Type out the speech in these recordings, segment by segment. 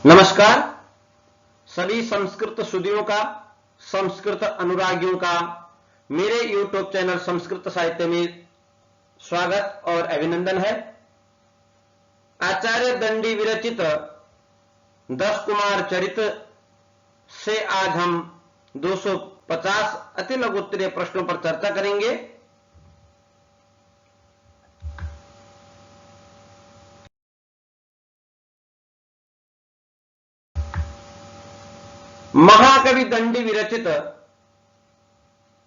नमस्कार सभी संस्कृत सुधियों का, संस्कृत अनुरागियों का मेरे YouTube चैनल संस्कृत साहित्य में स्वागत और अभिनंदन है। आचार्य दंडी विरचित 10 कुमार चरित से आज हम 250 अति लघुत्तरीय प्रश्नों पर चर्चा करेंगे। महाकवि दंडी विरचित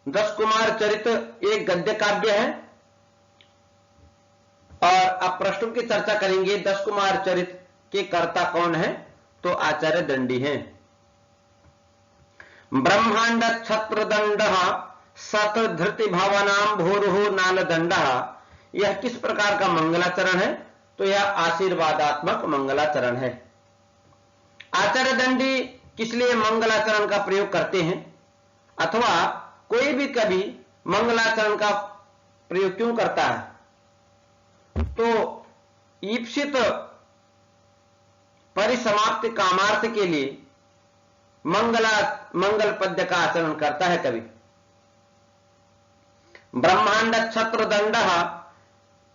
10 कुमार चरित एक गद्य काव्य है और अब प्रश्नों की चर्चा करेंगे। 10 कुमार चरित के कर्ता कौन है? तो आचार्य दंडी हैं। ब्रह्मांड छत्र दंड सत धृति भावनाम भूरुहु नाल दंड, यह किस प्रकार का मंगलाचरण है? तो यह आशीर्वादात्मक मंगलाचरण है। आचार्य दंडी किस लिए मंगलाचरण का प्रयोग करते हैं, अथवा कोई भी कवि मंगलाचरण का प्रयोग क्यों करता है? तो ईप्सित परिसमाप्ति कामार्थ के लिए मंगल पद्य का आचरण करता है कवि। ब्रह्मांड छत्र दंड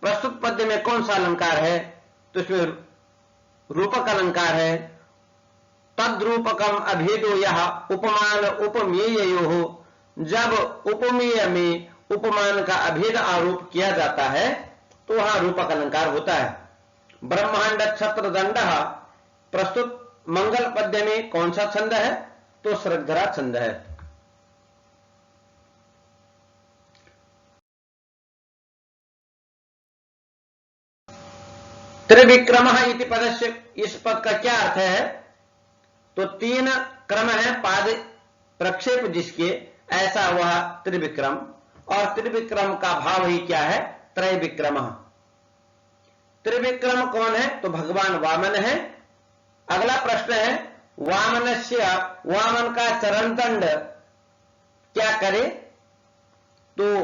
प्रस्तुत पद्य में कौन सा अलंकार है? तो इसमें रूपक अलंकार है। तद्रूपकम अभेदो यह उपमान उपमेयो, जब उपमेय में उपमान का अभेद आरोप किया जाता है तो वहां रूपक अलंकार होता है। ब्रह्मांड छत्र दंड प्रस्तुत मंगल पद्य में कौन सा छंद है? तो श्रद्धरा छंद है। त्रिविक्रम इति पदस्य, इस पद का क्या अर्थ है? तो 3 क्रम है पाद प्रक्षेप जिसके, ऐसा वह त्रिविक्रम, और त्रिविक्रम का भाव ही क्या है? त्रैविक्रम। त्रिविक्रम कौन है? तो भगवान वामन है। अगला प्रश्न है वामन का चरण दंड क्या करे? तो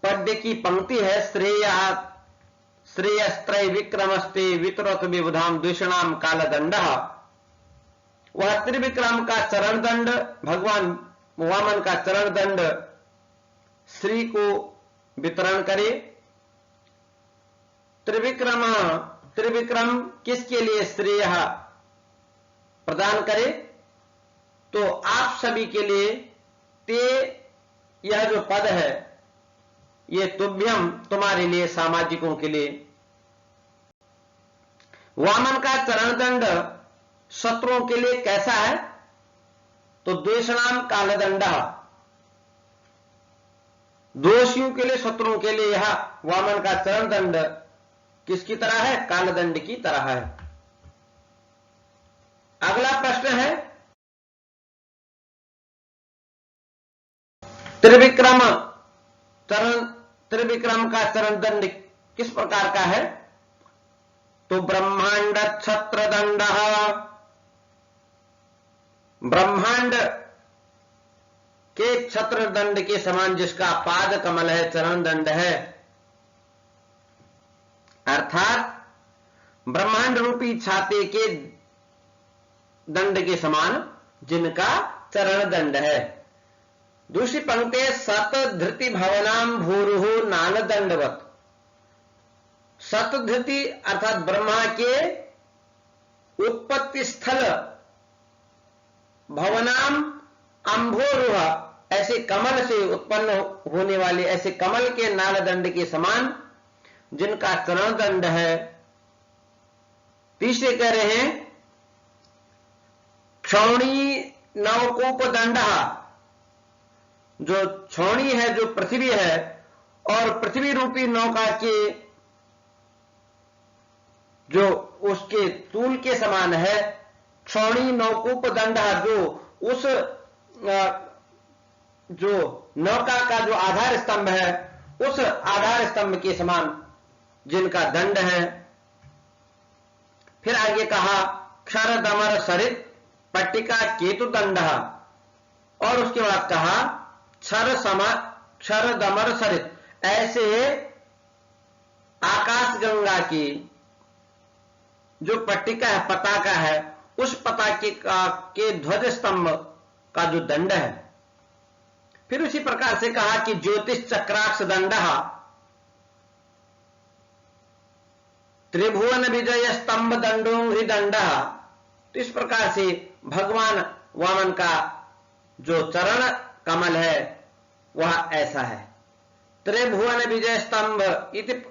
पद्य की पंक्ति है श्रेयस्त्रय विक्रमस्ते वितरत विबुधाम द्विषणाम काल दंड। वह त्रिविक्रम का चरण दंड, भगवान वामन का चरण दंड श्री को वितरण करे। त्रिविक्रम किसके लिए श्रेय प्रदान करे? तो आप सभी के लिए ते, यह जो पद है ये तुभ्यम, तुम्हारे लिए, सामाजिकों के लिए। वामन का चरण दंड शत्रुओं के लिए कैसा है? तो द्वेषणाम कालदंड, दोषियों के लिए, शत्रुओं के लिए यह वामन का चरण दंड किसकी तरह है? कालदंड की तरह है। अगला प्रश्न है त्रिविक्रम का चरण दंड किस प्रकार का है? तो ब्रह्मांड छत्र दंड, ब्रह्मांड के छत्र दंड के समान जिसका पाद कमल है, चरण दंड है, अर्थात ब्रह्मांड रूपी छाते के दंड के समान जिनका चरण दंड है। दूसरी पंक्ति सत धृति भवनाम भूरुहु नाल दंडवत। सत धृति अर्थात ब्रह्मा के उत्पत्ति स्थल, भवनाम अंभोरुह, ऐसे कमल से उत्पन्न होने वाले ऐसे कमल के नाल दंड के समान जिनका चरण दंड है। तीसरे कह रहे हैं क्षौणी नवकूप दंड, जो क्षौणी है, जो पृथ्वी है, और पृथ्वी रूपी नौका के जो उसके तूल के समान है। क्षौणी नवकूप दंड, जो उस जो नौका का जो आधार स्तंभ है, उस आधार स्तंभ के समान जिनका दंड है। फिर आगे कहा क्षर दमर सरित पट्टिका केतु दंड, और उसके बाद कहा क्षर दमर सरित, ऐसे आकाश गंगा की जो पट्टिका है, पताका है, उस पताका के ध्वज स्तंभ का जो दंड है। फिर उसी प्रकार से कहा कि ज्योतिष चक्राक्ष दंड त्रिभुवन विजय स्तंभ दंडोंघ्रि दंड। तो इस प्रकार से भगवान वामन का जो चरण कमल है वह ऐसा है। त्रिभुवन विजय स्तंभ,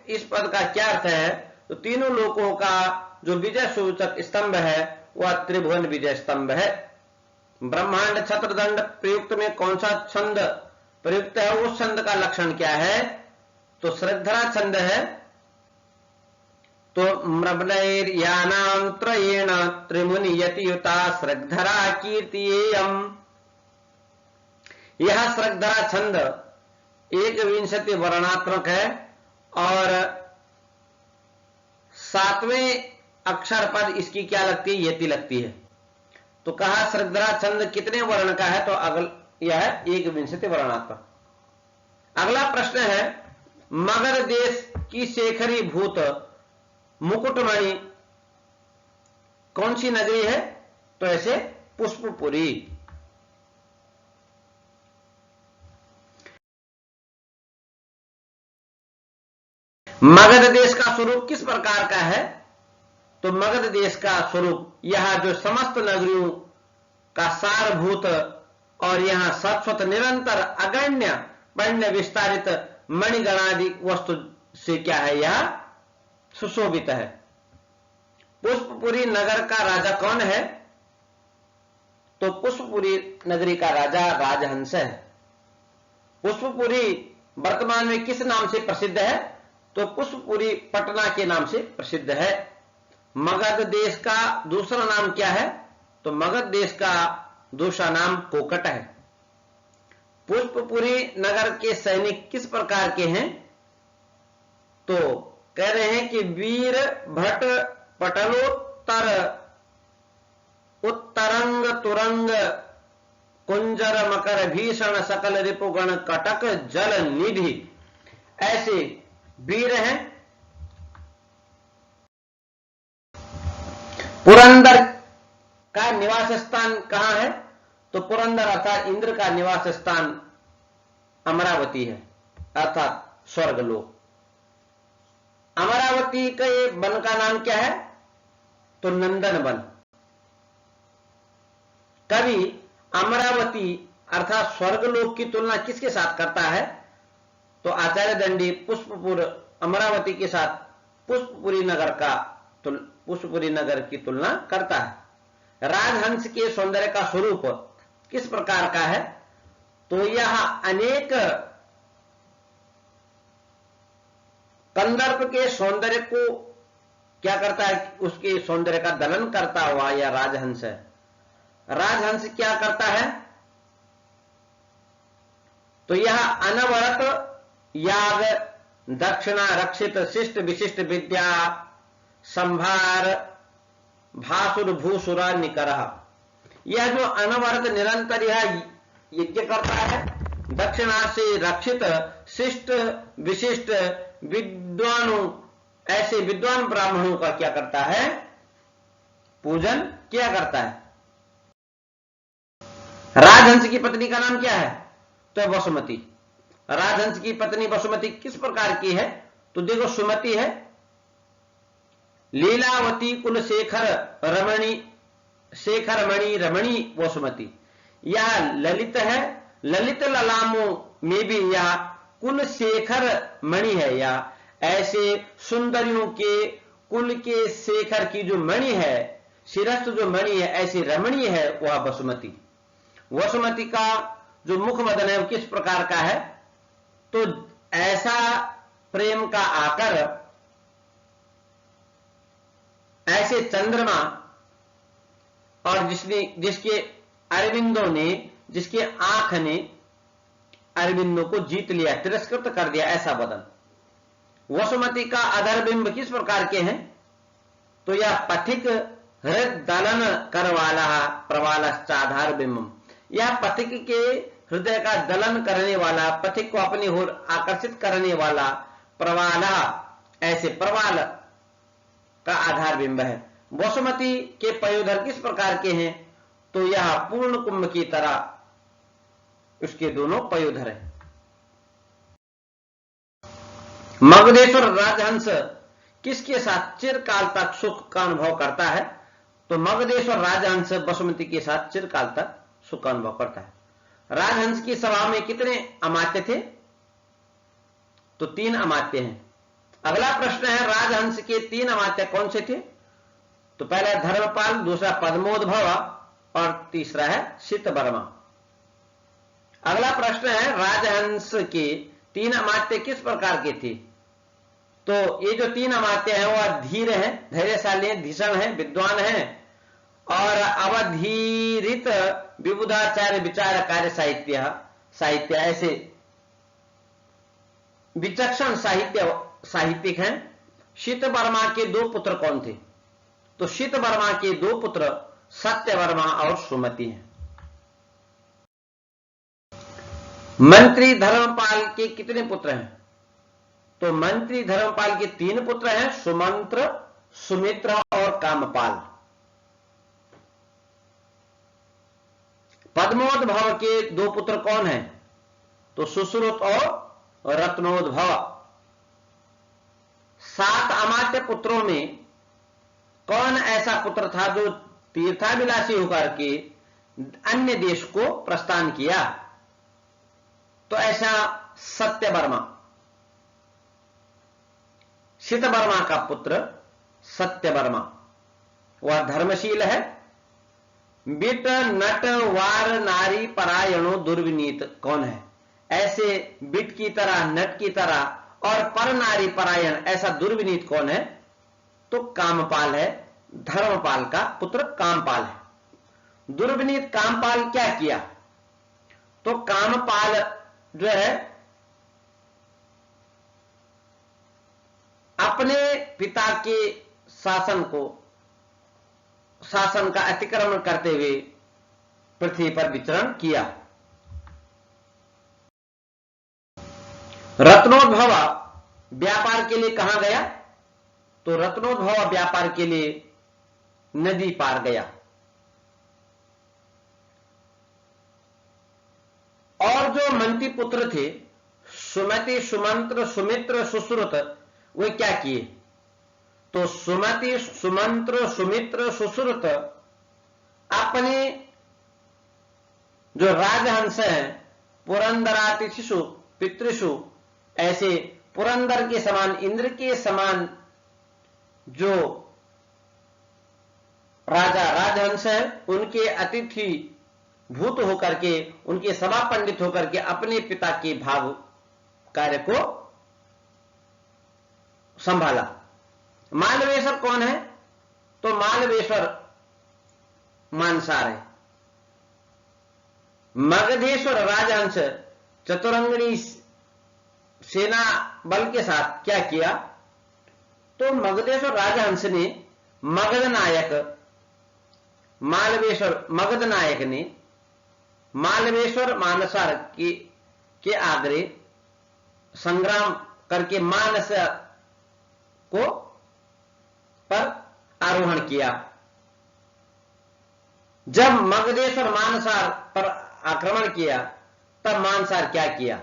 इस पद का क्या अर्थ है? तो तीनों लोकों का जो विजय सूचक स्तंभ है वह त्रिभुवन विजय स्तंभ है। ब्रह्मांड छत्रदंड प्रयुक्त में कौन सा छंद प्रयुक्त है? उस छंद का लक्षण क्या है? तो श्रद्धरा छंद है। तो मृबलैर्यानां त्रयेण त्रिमुनियति युता श्रद्धरा कीर्तियेयम्। यह श्रद्धरा छंद 21 वर्णात्मक है और 7वें अक्षर पद इसकी क्या लगती है? यति लगती है। तो कहा श्रद्धरा छंद कितने वर्ण का है? तो यह 21 वर्णात्मक। अगला प्रश्न है, मगध देश की शेखरी भूत मुकुटमणि कौन सी नगरी है? तो ऐसे पुष्पपुरी। मगध देश का स्वरूप किस प्रकार का है? तो मगध देश का स्वरूप यह जो समस्त नगरियों का सारभूत और यहां शाश्वत निरंतर अगण्य वन्य विस्तारित मणिगणादि वस्तु से क्या है? यह सुशोभित है। पुष्पपुरी नगर का राजा कौन है? तो पुष्पपुरी नगरी का राजा राजहंस है। पुष्पपुरी वर्तमान में किस नाम से प्रसिद्ध है? तो पुष्पपुरी पटना के नाम से प्रसिद्ध है। मगध देश का दूसरा नाम क्या है? तो मगध देश का दूसरा नाम कोकट है। पुष्पपुरी नगर के सैनिक किस प्रकार के हैं? तो कह रहे हैं कि वीर भट पटलोत्तर उत्तरंग तुरंग कुंजर मकर भीषण सकल रिपुगण कटक जल निधि, ऐसे वीर हैं। पुरंदर का निवास स्थान कहां है? तो पुरंदर अर्थात इंद्र का निवास स्थान अमरावती है, अर्थात स्वर्गलोक। अमरावती के वन का नाम क्या है? तो नंदन वन। कवि अमरावती अर्थात स्वर्गलोक की तुलना किसके साथ करता है? तो आचार्य दंडी पुष्पपुर अमरावती के साथ पुष्पपुरी नगर की तुलना करता है। राजहंस के सौंदर्य का स्वरूप किस प्रकार का है? तो यह अनेक कंदर्प के सौंदर्य को क्या करता है? उसके सौंदर्य का दलन करता हुआ यह राजहंस है। राजहंस क्या करता है? तो यह अनवरत याग दक्षिणा रक्षित शिष्ट विशिष्ट विद्या संभार भासुर भूसुरा निकरह, यह जो अनवरत निरंतर यह यज्ञ करता है, दक्षिणा से रक्षित शिष्ट विशिष्ट विद्वानों, ऐसे विद्वान ब्राह्मणों का क्या करता है? पूजन किया करता है। राजहंस की पत्नी का नाम क्या है? तो वसुमती। राजहंस की पत्नी वसुमती किस प्रकार की है? तो देखो, सुमति है, लीलावती कुल शेखर मणि रमणी वसुमती। यह ललित है, ललित ललामों में भी यह कुल शेखर मणि है। या ऐसे सुंदरियों के कुल के शेखर की जो मणि है, शिरस्थ जो मणि है, ऐसी रमणीय है वह वसुमती। वसुमती का जो मुख मदन है वो किस प्रकार का है? तो ऐसा प्रेम का आकर ऐसे चंद्रमा और जिसके अरविंदों ने, जिसके आंख ने अरविंदों को जीत लिया, तिरस्कृत कर दिया, ऐसा बदन। वसुमती का अधर बिंब किस प्रकार के हैं? तो यह पथिक हृदय दलन करवाला प्रवालश्चाधार बिंबम, यह पथिक के हृदय का दलन करने वाला, पथिक को अपनी ओर आकर्षित करने वाला प्रवाला, ऐसे प्रवाल का आधार बिंब है। वसुमती के पयोधर किस प्रकार के हैं? तो यह पूर्ण कुंभ की तरह उसके दोनों पयोधर हैं। मगधेश्वर राजहंस किसके साथ चिरकाल तक सुख का अनुभव करता है? तो मगधेश्वर राजहंस वसुमती के साथ चिरकाल तक सुख का अनुभव करता है। राजहंस की सभा में कितने अमात्य थे? तो 3 अमात्य हैं। अगला प्रश्न है, राजहंस के 3 अमात्य कौन से थे? तो पहला है धर्मपाल, दूसरा पद्मोद्भव और तीसरा है शीतवर्मा। अगला प्रश्न है, राजहंस के 3 अमात्य किस प्रकार के थे? तो ये जो 3 अमात्य हैं वह धीर हैं, धैर्यशाली हैं, धीषण हैं, विद्वान हैं और अवधीरित विबुधाचार्य विचार कार्य साहित्य ऐसे विचक्षण साहित्यिक हैं। शीतवर्मा के 2 पुत्र कौन थे? तो शीतवर्मा के 2 पुत्र सत्यवर्मा और सुमति हैं। मंत्री धर्मपाल के कितने पुत्र हैं? तो मंत्री धर्मपाल के 3 पुत्र हैं, सुमंत्र, सुमित्र और कामपाल। पद्मोद्भव के 2 पुत्र कौन हैं? तो सुश्रुत और रत्नोद्भव। 7 अमात्य पुत्रों में कौन ऐसा पुत्र था जो तीर्थाभिलाषी होकर के अन्य देश को प्रस्थान किया? तो ऐसा सत्यवर्मा, शीतवर्मा का पुत्र सत्यवर्मा, वह धर्मशील है। बिट नट वार नारी परायणो दुर्विनीत कौन है? ऐसे बिट की तरह, नट की तरह और पर नारी परायण ऐसा दुर्विनीत कौन है? तो कामपाल है, धर्मपाल का पुत्र कामपाल है। दुर्विनीत कामपाल क्या किया? तो कामपाल जो है अपने पिता के शासन का अतिक्रमण करते हुए पृथ्वी पर विचरण किया। रत्नोद्भव व्यापार के लिए कहां गया? तो रत्नोद्भव व्यापार के लिए नदी पार गया। और जो मंत्री पुत्र थे सुमति, सुमंत्र, सुमित्र, सुश्रुत, वे क्या किए? तो सुमति, सुमंत्र, सुमित्र, सुश्रुत अपने जो राजहंस हैं पुरंदरातिथिषु पितृषु, ऐसे पुरंदर के समान, इंद्र के समान जो राजा राजहंस हैं उनके अतिथि भूत होकर के, उनके सभा पंडित होकर के अपने पिता के भाव कार्य को संभाला। मालवेश्वर कौन है? तो मालवेश्वर मानसार है। मगधेश्वर राजहंस चतुरंगिणी सेना बल के साथ क्या किया? तो मगधेश्वर राजहंस ने मगध नायक ने मालवेश्वर मानसार के आग्रह संग्राम करके मानस को पर आरोहण किया। जब मगधेश्वर मानसार पर आक्रमण किया तब मानसार क्या किया?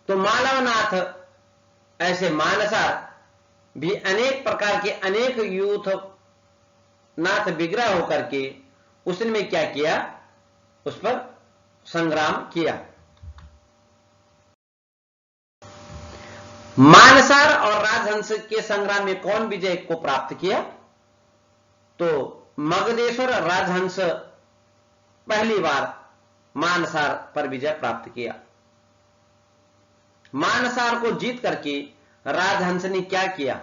तो मालवनाथ ऐसे मानसार भी अनेक प्रकार के अनेक यूथ नाथ विग्रह होकर के उसने क्या किया? उस पर संग्राम किया। मानसार और राजहंस के संग्राम में कौन विजय को प्राप्त किया? तो मगधेश्वर राजहंस पहली बार मानसार पर विजय प्राप्त किया। मानसार को जीत करके राजहंस ने क्या किया?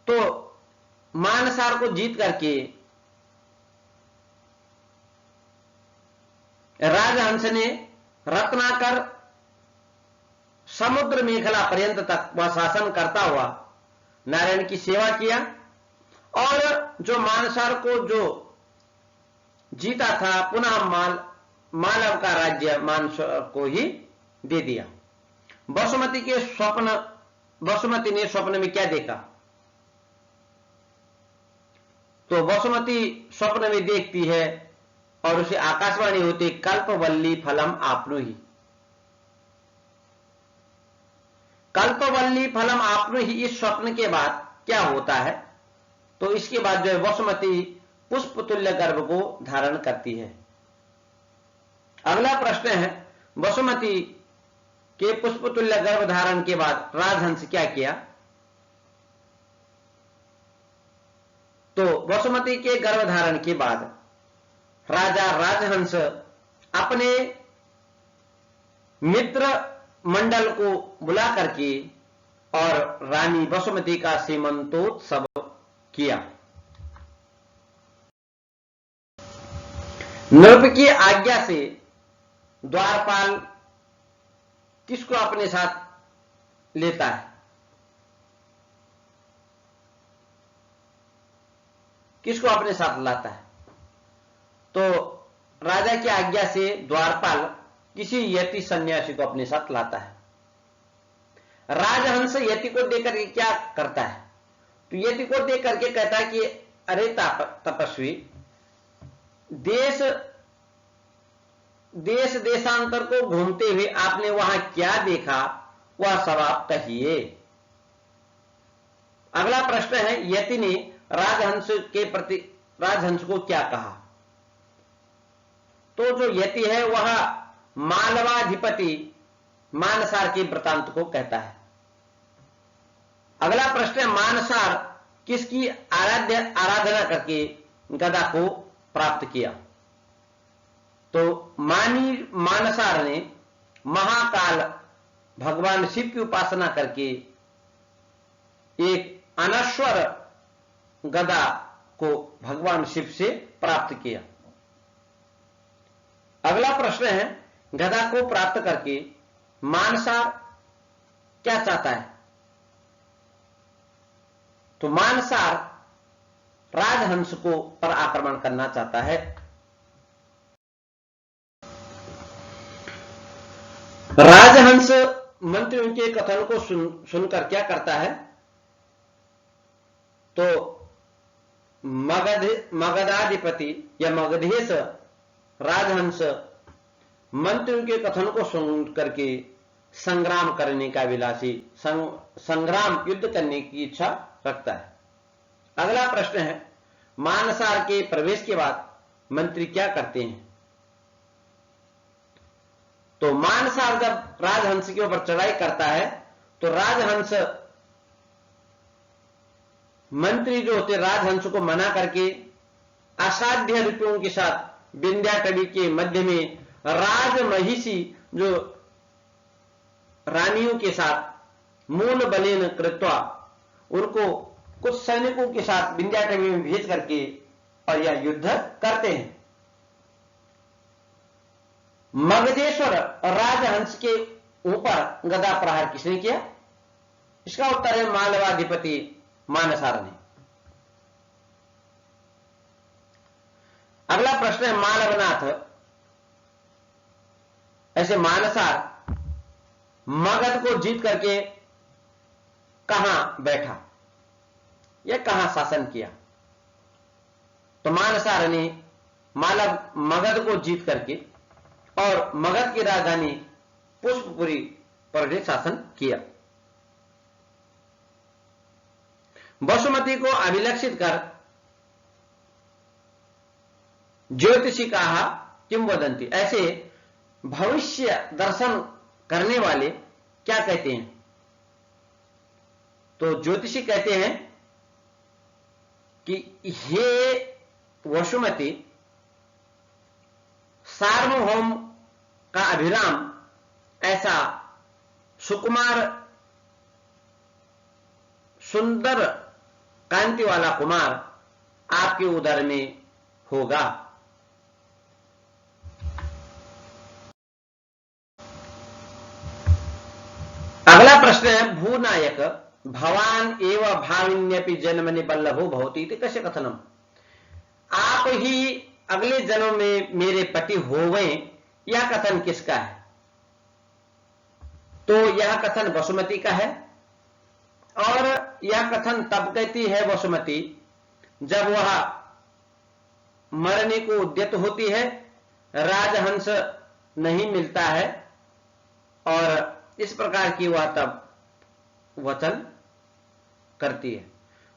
तो मानसार को जीत करके राजहंस ने रत्नाकर समुद्र मेखला पर्यंत तक वह शासन करता हुआ नारायण की सेवा किया। और जो मानसार को जो जीता था पुनः मालव का राज्य मानसर को ही दे दिया। वसुमती ने स्वप्न में क्या देखा? तो वसुमती स्वप्न में देखती है और उसे आकाशवाणी होती, कल्पवल्ली फलम आपनुहि। कल्पवल्ली फलम आपनुहि इस स्वप्न के बाद क्या होता है? तो इसके बाद जो है वसुमती पुष्पतुल्य गर्भ को धारण करती है। अगला प्रश्न है, वसुमती के पुष्पतुल्य गर्भ धारण के बाद राजहंस क्या किया? तो वसुमती के गर्भ धारण के बाद राजा राजहंस अपने मित्र मंडल को बुला करके और रानी वसुमती का सीमंतोत्सव किया। नृप की आज्ञा से द्वारपाल किसको अपने साथ लेता है? किसको अपने साथ लाता है? तो राजा की आज्ञा से द्वारपाल किसी यति सन्यासी को अपने साथ लाता है। राजहंस यति को देकर के क्या करता है? तो यति को देकर के कहता है कि अरे तपस्वी, देश देशांतर को घूमते हुए आपने वहां क्या देखा, वह सब आप कहिए। अगला प्रश्न है, यति ने राजहंस के प्रति राजहंस को क्या कहा? तो जो यति है वह मालवाधिपति मानसार के वृतांत को कहता है। अगला प्रश्न है, मानसार किसकी आराधना करके गदा को प्राप्त किया? तो मानसार ने महाकाल भगवान शिव की उपासना करके एक अनश्वर गदा को भगवान शिव से प्राप्त किया। अगला प्रश्न है, गदा को प्राप्त करके मानसार क्या चाहता है? तो मानसार राजहंस को पर आक्रमण करना चाहता है। राजहंस मंत्रियों के कथन को सुनकर क्या करता है? तो मगधाधिपति या मगधेश राजहंस मंत्रियों के कथन को सुन करके संग्राम करने का विलासी संग्राम युद्ध करने की इच्छा रखता है। अगला प्रश्न है, मानसार के प्रवेश के बाद मंत्री क्या करते हैं? तो मानसार जब राजहंस के ऊपर चढ़ाई करता है तो राजहंस मंत्री जो होते राजहंस को मना करके असाध्य रूपों के साथ विंध्याटवी के मध्य में राजमहिषी जो रानियों के साथ मूल बलेन कृत्वा उनको कुछ सैनिकों के साथ विंध्याटवी में भेज करके और यह युद्ध करते हैं। मगधेश्वर राजहंस के ऊपर गदा प्रहार किसने किया? इसका उत्तर है मालवाधिपति मानसार ने। अगला प्रश्न है, मालवनाथ ऐसे मानसार मगध को जीत करके कहां बैठा या कहां शासन किया? तो मानसार ने मगध को जीत करके और मगध की राजधानी पुष्पपुरी पर शासन किया। वसुमती को अभिलक्षित कर ज्योतिषी कहा किंवदंती, ऐसे भविष्य दर्शन करने वाले क्या कहते हैं? तो ज्योतिषी कहते हैं कि हे वसुमती, सार्वभौम का अभिराम ऐसा सुकुमार सुंदर कांति वाला कुमार आपके उदर में होगा। अगला प्रश्न है, भूनायक भवान एव भाविन्यपि जन्मनि बल्लभो भवति इति कस्य कथनम। आप ही अगले जन्म में मेरे पति होवें, यह कथन किसका है? तो यह कथन वसुमती का है, और यह कथन तब कहती है वसुमती जब वह मरने को उद्यत होती है, राजहंस नहीं मिलता है, और इस प्रकार की वह तब वचन करती है।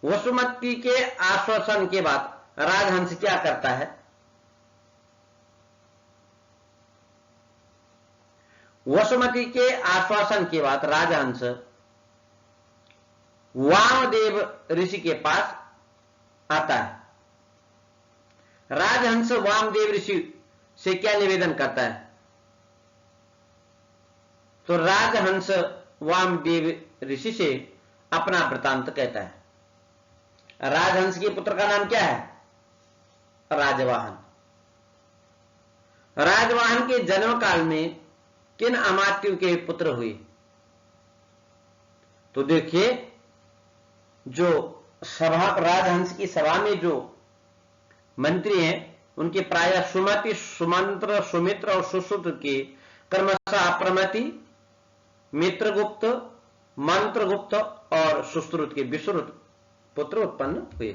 वसुमती के आश्वासन के बाद राजहंस क्या करता है? वसुमती के आश्वासन के बाद राजहंस वामदेव ऋषि के पास आता है। राजहंस वामदेव ऋषि से क्या निवेदन करता है? तो राजहंस वामदेव ऋषि से अपना वृतांत कहता है। राजहंस के पुत्र का नाम क्या है? राजवाहन। राजवाहन के जन्म काल में किन अमात्यों के पुत्र हुए? तो देखिए, जो सभा, राजहंस की सभा में जो मंत्री हैं उनके प्रायः सुमति, सुमंत्र, सुमित्र और सुश्रुत के क्रमशः प्रमति, मित्रगुप्त, मंत्रगुप्त और सुश्रुत के विश्रुत पुत्र उत्पन्न हुए।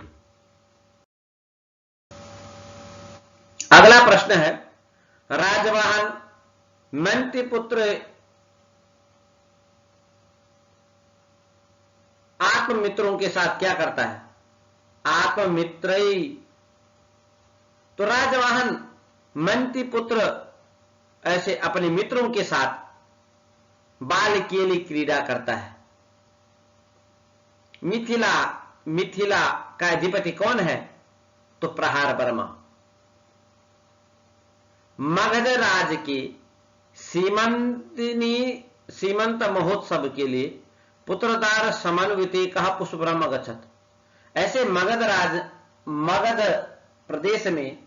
अगला प्रश्न है, राजवाहन मंत्री पुत्र आत्ममित्रों के साथ क्या करता है? आत्ममित्रई। तो राजवाहन मंत्री पुत्र ऐसे अपने मित्रों के साथ बाल केली क्रीड़ा करता है। मिथिला का अधिपति कौन है? तो प्रहार वर्मा। मगध राज के सीमंत महोत्सव के लिए पुत्रदार समन्विते कहा पुष्पब्रह्म गच्छत। ऐसे मगध प्रदेश में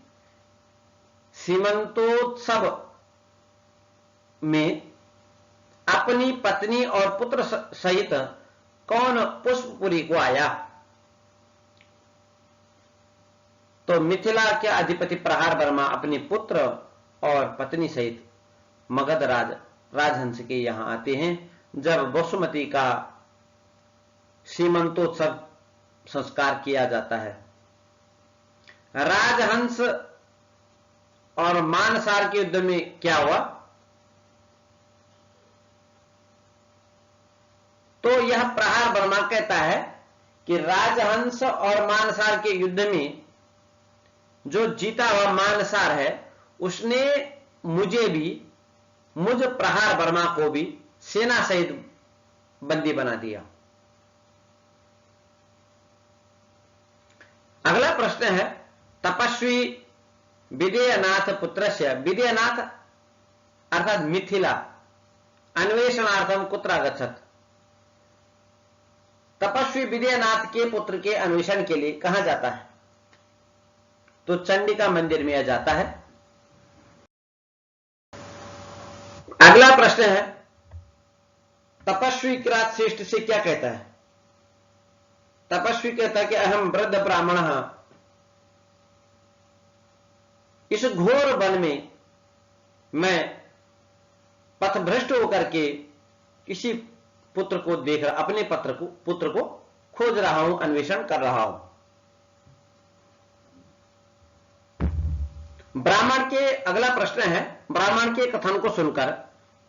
सीमंतोत्सव में अपनी पत्नी और पुत्र सहित कौन पुष्पपुरी को आया? तो मिथिला के अधिपति प्रहार वर्मा अपने पुत्र और पत्नी सहित मगध राजहंस के यहां आते हैं जब वसुमती का सीमंतोत्सव संस्कार किया जाता है। राजहंस और मानसार के युद्ध में क्या हुआ? तो यह प्रहार वर्मा कहता है कि राजहंस और मानसार के युद्ध में जो जीता हुआ मानसार है उसने मुझ प्रहार वर्मा को भी सेना सहित बंदी बना दिया। अगला प्रश्न है, तपस्वी विदेयनाथ पुत्रस्य, विदेयनाथ अर्थात मिथिला, अन्वेषणार्थम कुत्र आगच्छत। तपस्वी विदेयनाथ के पुत्र के अन्वेषण के लिए कहां जाता है? तो चंडिका मंदिर में जाता है। अगला प्रश्न है, तपस्वी किरात श्रेष्ठ से क्या कहता है? तपस्वी कहता है कि अहम वृद्ध ब्राह्मण, इस घोर वन में मैं पथभ्रष्ट होकर के किसी पुत्र को देख रहा, अपने पुत्र को खोज रहा हूं, अन्वेषण कर रहा हूं। ब्राह्मण के अगला प्रश्न है, ब्राह्मण के कथन को सुनकर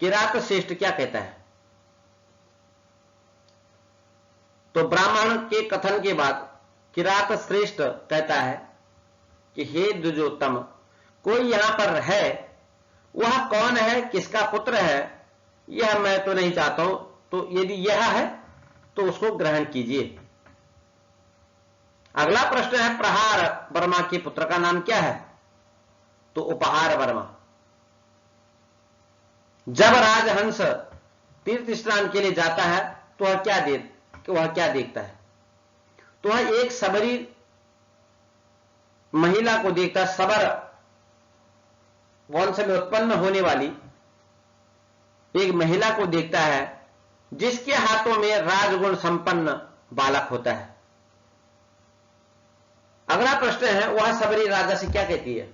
किरात श्रेष्ठ क्या कहता है? तो ब्राह्मण के कथन के बाद किरात श्रेष्ठ कहता है कि हे द्विजोत्तम, कोई यहां पर है, वह कौन है, किसका पुत्र है, यह मैं तो नहीं चाहता हूं, तो यदि यह है तो उसको ग्रहण कीजिए। अगला प्रश्न है, प्रहार वर्मा के पुत्र का नाम क्या है? तो उपहार वर्मा। जब राजहंस तीर्थ स्नान के लिए जाता है तो वह क्या देखता है? तो वह एक सबरी महिला को देखता है, सबर वंश में उत्पन्न होने वाली एक महिला को देखता है जिसके हाथों में राजगुण संपन्न बालक होता है। अगला प्रश्न है, वह सबरी राजा से क्या कहती है?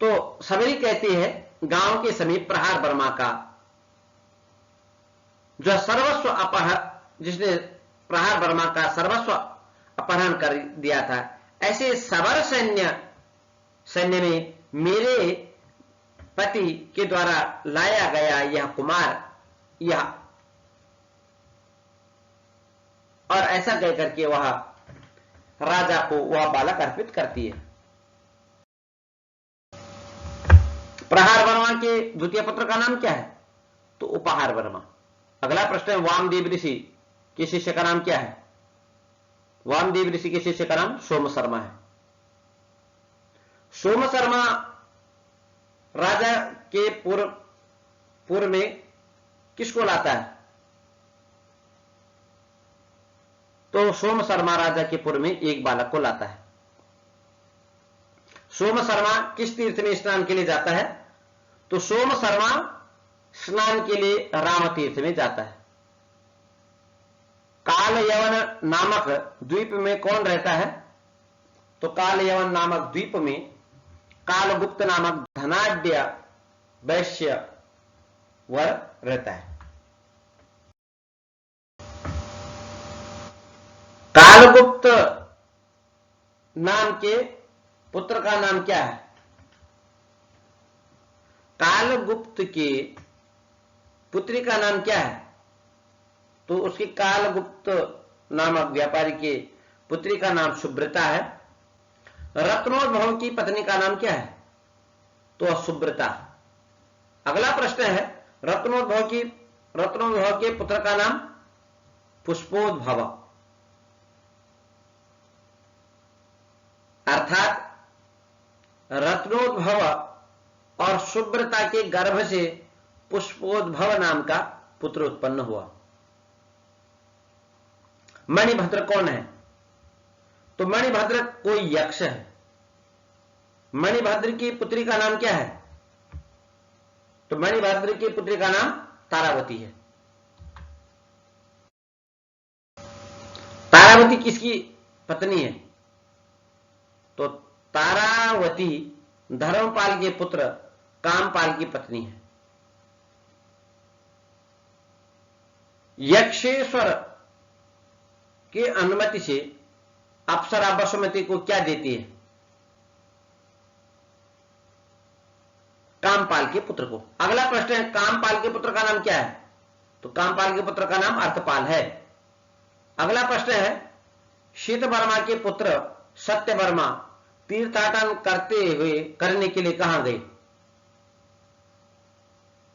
तो सबरी कहती है गांव के समीप प्रहार वर्मा का जो सर्वस्व अपहरण, जिसने प्रहार वर्मा का सर्वस्व अपहरण कर दिया था, ऐसे सबर सैन्य में मेरे पति के द्वारा लाया गया यह कुमार, यह, और ऐसा कहकर के वह राजा को वह बालक अर्पित करती है। प्रहार वर्मा के द्वितीय पुत्र का नाम क्या है? तो उपहार वर्मा। अगला प्रश्न है, वामदेव ऋषि के शिष्य का नाम क्या है? वामदेव ऋषि के शिष्य का नाम सोम शर्मा है। सोम शर्मा राजा के पूर्व में किसको लाता है? तो सोम शर्मा राजा के पूर्व में एक बालक को लाता है। सोम शर्मा किस तीर्थ में स्नान के लिए जाता है? तो सोम शर्मा स्नान के लिए राम तीर्थ में जाता है। काल यवन नामक द्वीप में कौन रहता है? तो काल यवन नामक द्वीप में कालगुप्त नामक धनाढ्य वैश्य वर रहता है। कालगुप्त नाम के पुत्र का नाम क्या है? कालगुप्त के पुत्री का नाम क्या है? तो उसकी कालगुप्त नामक व्यापारी के पुत्री का नाम सुब्रता है। रत्नोद्भव की पत्नी का नाम क्या है? तो सुब्रता। अगला प्रश्न है, रत्नोद्भव के पुत्र का नाम पुष्पोद्भव, अर्थात रत्नोद्भव और सुब्रता के गर्भ से पुष्पोद्भव नाम का पुत्र उत्पन्न हुआ। मणिभद्र कौन है? तो मणिभद्र कोई यक्ष है। मणिभद्र की पुत्री का नाम क्या है? तो मणिभद्र की पुत्री का नाम तारावती है। तारावती किसकी पत्नी है? तो तारावती धर्मपाल के पुत्र कामपाल की पत्नी है। यक्षेश्वर की अनुमति से अप्सरा वसुमती को क्या देती है? कामपाल के पुत्र को। अगला प्रश्न है, कामपाल के पुत्र का नाम क्या है? तो कामपाल के पुत्र का नाम अर्थपाल है। अगला प्रश्न है, शीतवर्मा के पुत्र सत्यवर्मा तीर्थाटन करने के लिए कहां गए?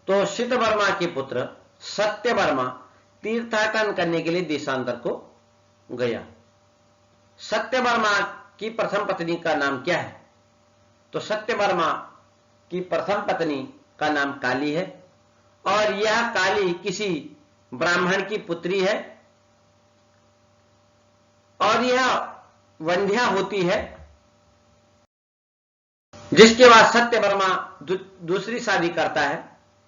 तो शीतवर्मा के पुत्र सत्यवर्मा तीर्थाटन करने के लिए देशांतर को गया। सत्यवर्मा की प्रथम पत्नी का नाम क्या है? तो सत्यवर्मा की प्रथम पत्नी का नाम काली है, और यह काली किसी ब्राह्मण की पुत्री है, और यह वंध्या होती है, जिसके बाद सत्यवर्मा दूसरी शादी करता है।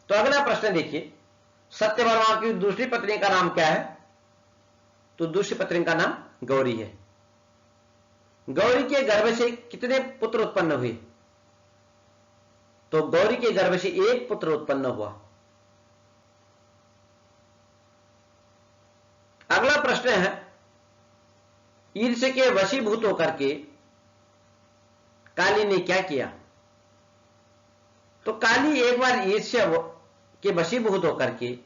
तो अगला प्रश्न देखिए, सत्यवर्मा की दूसरी पत्नी का नाम क्या है? तो दूसरी पत्नी का नाम गौरी है। गौरी के गर्भ से कितने पुत्र उत्पन्न हुए? तो गौरी के गर्भ से एक पुत्र उत्पन्न हुआ। अगला प्रश्न है, ईर्ष्या के वशीभूत होकर के काली ने क्या किया? तो काली एक बार ईर्ष्या के वशीभूत होकर के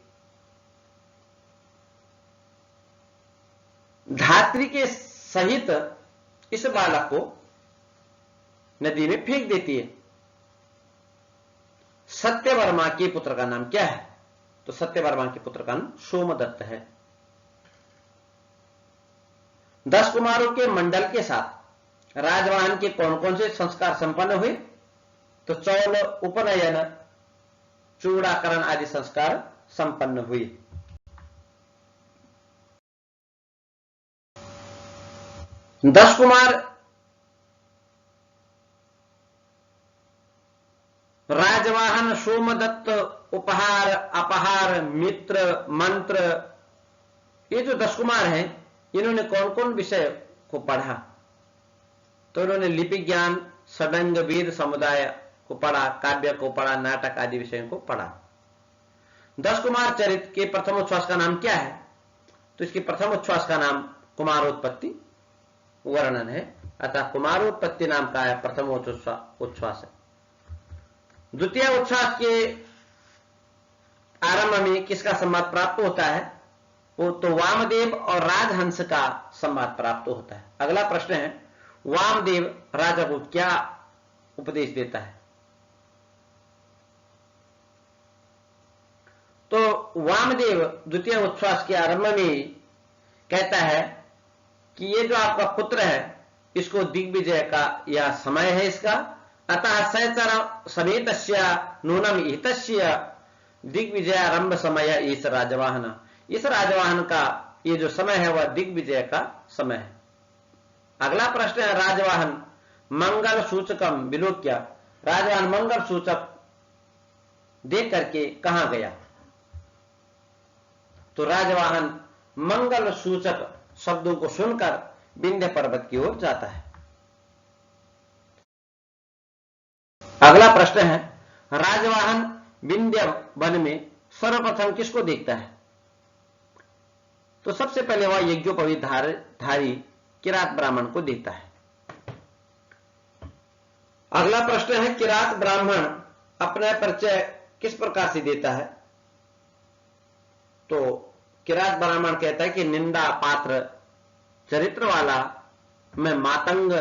धात्री के सहित इस बालक को नदी में फेंक देती है। सत्यवर्मा के पुत्र का नाम क्या है? तो सत्यवर्मा के पुत्र का नाम सोमदत्त है। 10 कुमारों के मंडल के साथ राजवाहन के कौन कौन से संस्कार संपन्न हुए? तो चौल, उपनयन, चूड़ाकरण आदि संस्कार संपन्न हुए। दस कुमार राजवाहन, सोमदत्त, उपहार, अपहार, मित्र, मंत्र, ये जो 10 कुमार हैं, इन्होंने कौन कौन विषय को पढ़ा? तो इन्होंने लिपि ज्ञान, षडंग, वेद समुदाय को पढ़ा, काव्य को पढ़ा, नाटक आदि विषयों को पढ़ा। 10 कुमार चरित्र के प्रथम उच्छ्वास का नाम क्या है? तो इसके प्रथम उच्छ्वास का नाम कुमारोत्पत्ति वर्णन है, अतः कुमारोत्पत्ति नाम का है प्रथम उच्छ्वास है। द्वितीय उच्छ्वास के आरंभ में किसका संवाद प्राप्त होता है? वो तो वामदेव और राजहंस का संवाद प्राप्त होता है। अगला प्रश्न है, वामदेव राजा को क्या उपदेश देता है? तो वामदेव द्वितीय उच्छ्वास के आरंभ में कहता है कि ये जो आपका पुत्र है, इसको दिग्विजय का यह समय है इसका, अतः सहचर समेतस्य नूनम हितस्य दिग्विजयारंभ समय इस राजवाहन, इस राजवाहन का ये जो समय है वह दिग्विजय का समय है। अगला प्रश्न है, राजवाहन मंगल सूचकम विलोक्य, राजवाहन मंगल सूचक देख करके कहां गया? तो राजवाहन मंगल सूचक शब्दों को सुनकर विंध्य पर्वत की ओर जाता है। अगला प्रश्न है, राजवाहन विंध्य वन में सर्वप्रथम किसको देखता है? तो सबसे पहले वह यज्ञोपवीतधारी किरात ब्राह्मण को देखता है। अगला प्रश्न है, किरात ब्राह्मण अपना परिचय किस प्रकार से देता है? तो किरात ब्राह्मण कहता है कि निंदा पात्र चरित्र वाला मैं मातंग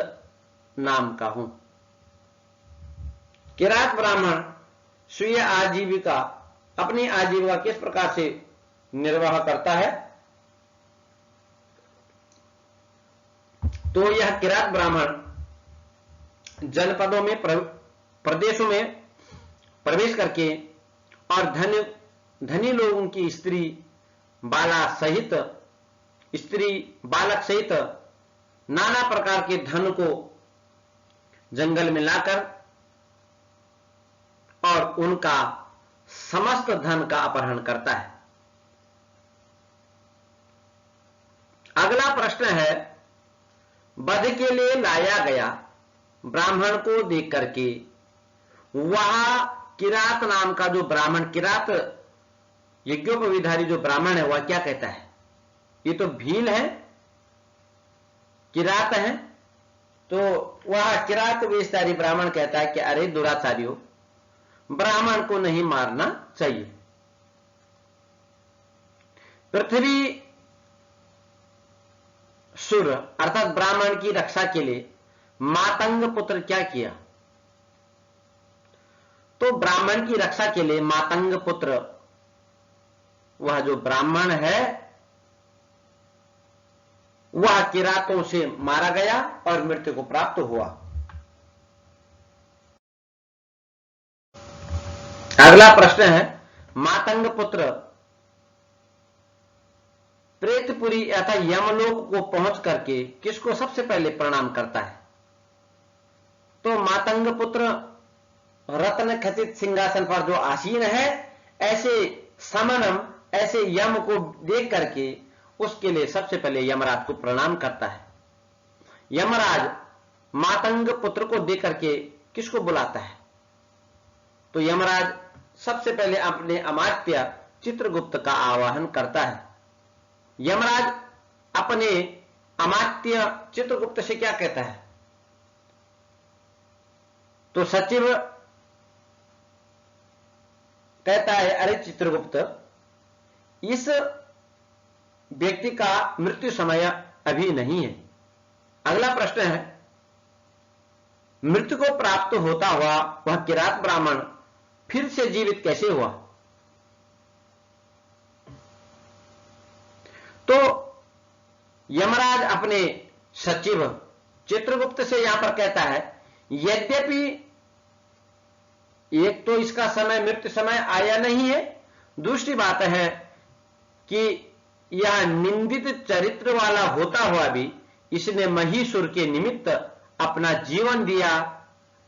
नाम का हूं। किरात ब्राह्मण स्वीय आजीविका, अपनी आजीविका किस प्रकार से निर्वाह करता है? तो यह किरात ब्राह्मण जनपदों में प्रदेशों में प्रवेश करके और धनी लोगों की स्त्री बालक सहित नाना प्रकार के धन को जंगल में लाकर और उनका समस्त धन का अपहरण करता है। अगला प्रश्न है, वध के लिए लाया गया ब्राह्मण को देख करके वह किरात नाम का जो ब्राह्मण, किरात यज्ञोपवीतधारी जो ब्राह्मण है, वह क्या कहता है? ये तो भील है, किरात है, तो वह किरात वेशधारी ब्राह्मण कहता है कि अरे दुराचारियों, ब्राह्मण को नहीं मारना चाहिए। पृथ्वी सुर अर्थात ब्राह्मण की रक्षा के लिए मातंग पुत्र क्या किया? तो ब्राह्मण की रक्षा के लिए मातंग पुत्र, वह जो ब्राह्मण है वह किरातों से मारा गया और मृत्यु को प्राप्त हुआ। अगला प्रश्न है, मातंग पुत्र प्रेतपुरी अथवा यमलोक को पहुंच करके किसको सबसे पहले प्रणाम करता है? तो मातंग पुत्र रत्न खचित सिंहासन पर जो आसीन है, ऐसे समनम, ऐसे यम को देख करके उसके लिए सबसे पहले यमराज को प्रणाम करता है। यमराज मातंग पुत्र को देख करके किसको बुलाता है? तो यमराज सबसे पहले अपने अमात्य चित्रगुप्त का आवाहन करता है। यमराज अपने अमात्य चित्रगुप्त से क्या कहता है? तो सचिव कहता है, अरे चित्रगुप्त, इस व्यक्ति का मृत्यु समय अभी नहीं है। अगला प्रश्न है, मृत्यु को प्राप्त होता हुआ वह किरात ब्राह्मण फिर से जीवित कैसे हुआ? तो यमराज अपने सचिव चित्रगुप्त से यहां पर कहता है, यद्यपि एक तो इसका समय मृत्यु समय आया नहीं है, दूसरी बात है कि यह निंदित चरित्र वाला होता हुआ भी इसने महिषुर के निमित्त अपना जीवन दिया,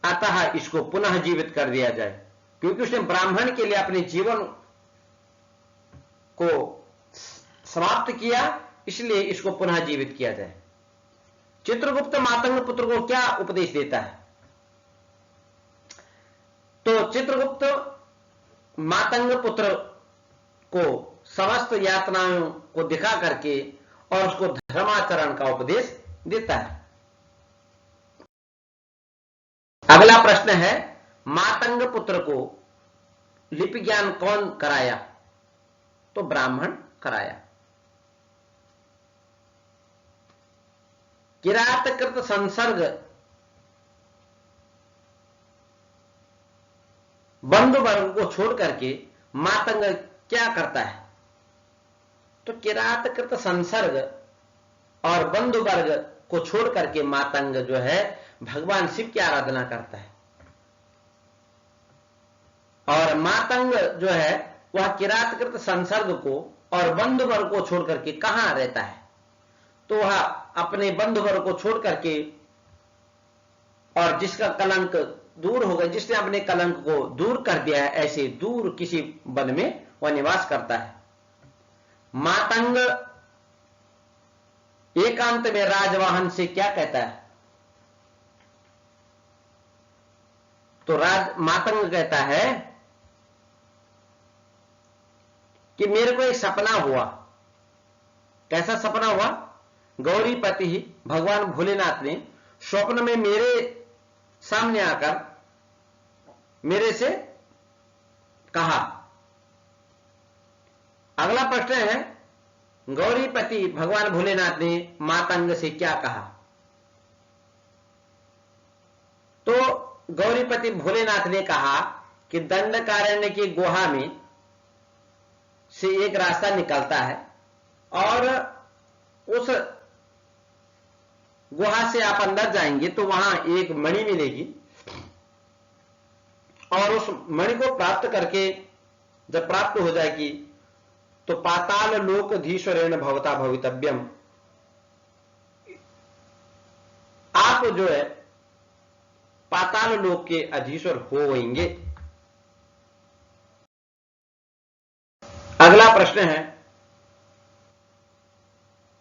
अतः इसको पुनः जीवित कर दिया जाए, क्योंकि उसने ब्राह्मण के लिए अपने जीवन को समाप्त किया, इसलिए इसको पुनः जीवित किया जाए। चित्रगुप्त मातंग पुत्र को क्या उपदेश देता है? तो चित्रगुप्त मातंग पुत्र को समस्त यातनाओं को दिखा करके और उसको धर्माचरण का उपदेश देता है। अगला प्रश्न है, मातंग पुत्र को लिपि ज्ञान कौन कराया? तो ब्राह्मण कराया। किरातकृत संसर्ग बंधु वर्ग को छोड़ करके मातंग क्या करता है? तो किरातकृत संसर्ग और बंधु वर्ग को छोड़ करके मातंग जो है भगवान शिव की आराधना करता है। और मातंग जो है वह किरातकृत संसर्ग को और बंधु वर्ग को छोड़ करके कहां रहता है? तो वह अपने बंधु वर्ग को छोड़ करके, और जिसका कलंक दूर हो गया, जिसने अपने कलंक को दूर कर दिया है, ऐसे दूर किसी वन में वह निवास करता है। मातंग एकांत में राजवाहन से क्या कहता है? तो मातंग कहता है कि मेरे को एक सपना हुआ। कैसा सपना हुआ? गौरीपति ही भगवान भोलेनाथ ने स्वप्न में मेरे सामने आकर मेरे से कहा। अगला प्रश्न है, गौरीपति भगवान भोलेनाथ ने मातंग से क्या कहा? तो गौरीपति भोलेनाथ ने कहा कि दंडकारण्य की गुहा में से एक रास्ता निकलता है और उस गुहा से आप अंदर जाएंगे तो वहां एक मणि मिलेगी, और उस मणि को प्राप्त करके जब प्राप्त हो जाएगी तो पाताल लोकधीश्वरेण भवता भवितव्यम, आप जो है पाताल लोक के अधीश्वर होंगे। अगला प्रश्न है,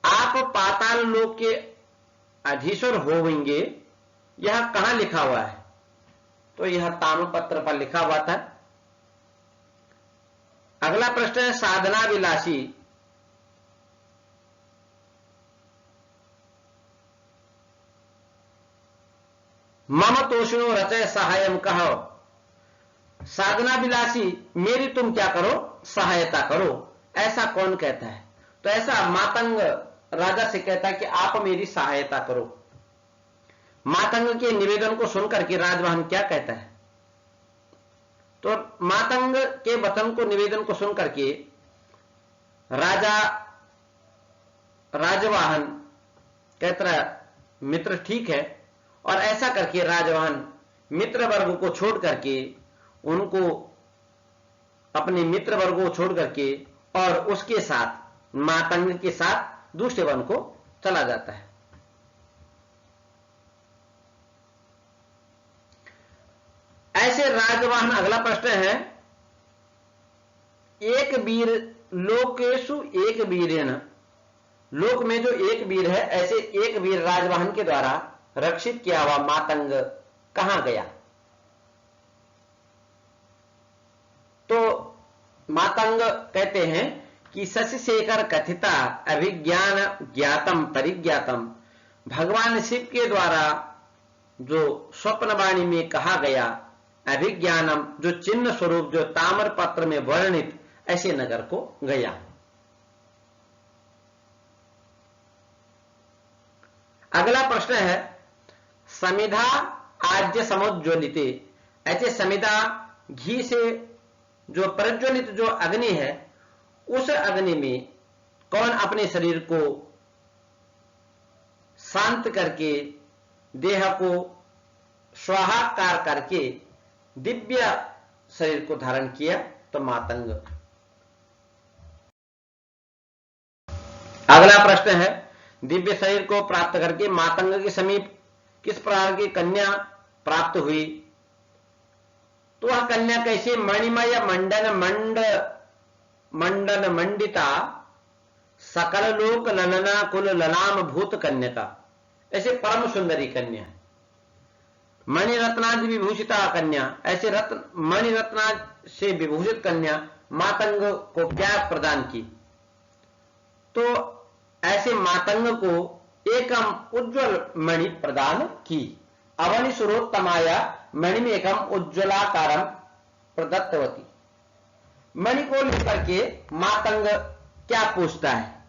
आप पाताल लोक के अधीश्वर होंगे, यह कहां लिखा हुआ है? तो यह ताम्रपत्र पर लिखा हुआ था। अगला प्रश्न है, साधना विलासी मम तोषिणो रचय सहायम कहो। साधना विलासी मेरी तुम क्या करो? सहायता करो। ऐसा कौन कहता है? तो ऐसा मातंग राजा से कहता है कि आप मेरी सहायता करो। मातंग के निवेदन को सुनकर के राजवाहन क्या कहता है? तो मातंग के वचन को, निवेदन को सुनकर के राजवाहन कहता है मित्र ठीक है, और ऐसा करके राजवाहन मित्र वर्ग को छोड़ करके, उनको अपने मित्र वर्ग को छोड़ करके और उसके साथ, मातंग के साथ दूसरे वन को चला जाता है। ऐसे राजवाहन, अगला प्रश्न है, एक वीर लोकेशु एक वीरेण, लोक में जो एक वीर है, ऐसे एक वीर राजवाहन के द्वारा रक्षित किया हुआ मातंग कहां गया? तो मातंग कहते हैं कि शशिशेखर कथिता अभिज्ञान ज्ञातम परिज्ञातम, भगवान शिव के द्वारा जो स्वप्नवाणी में कहा गया अभिज्ञानम, जो चिन्ह स्वरूप, जो ताम्र पत्र में वर्णित ऐसे नगर को गया। अगला प्रश्न है, समिधा आज्य समुज्ज्वलिते, ऐसे समिधा घी से जो प्रज्वलित जो अग्नि है, उस अग्नि में कौन अपने शरीर को शांत करके, देह को स्वाहाकार करके दिव्य शरीर को धारण किया? तो मातंग। अगला प्रश्न है, दिव्य शरीर को प्राप्त करके मातंग के समीप किस प्रकार की कन्या प्राप्त हुई? तो वह कन्या कैसे? मणिमय मंडन मंडिता सकल लोक ललना कुल ललाम भूत कन्या, ऐसे परम सुंदरी कन्या। मणिरत्नादि विभूषिता कन्या, ऐसे रत्न मणिरत्ना से विभूषित कन्या मातंग को क्या प्रदान की? तो ऐसे मातंग को एकम उज्ज्वल मणि प्रदान की। अवनि सुरोत्तमाया मणिमेकम उज्ज्वलाकारम प्रदत्तवती। मणि को लेकर के मातंग क्या पूछता है?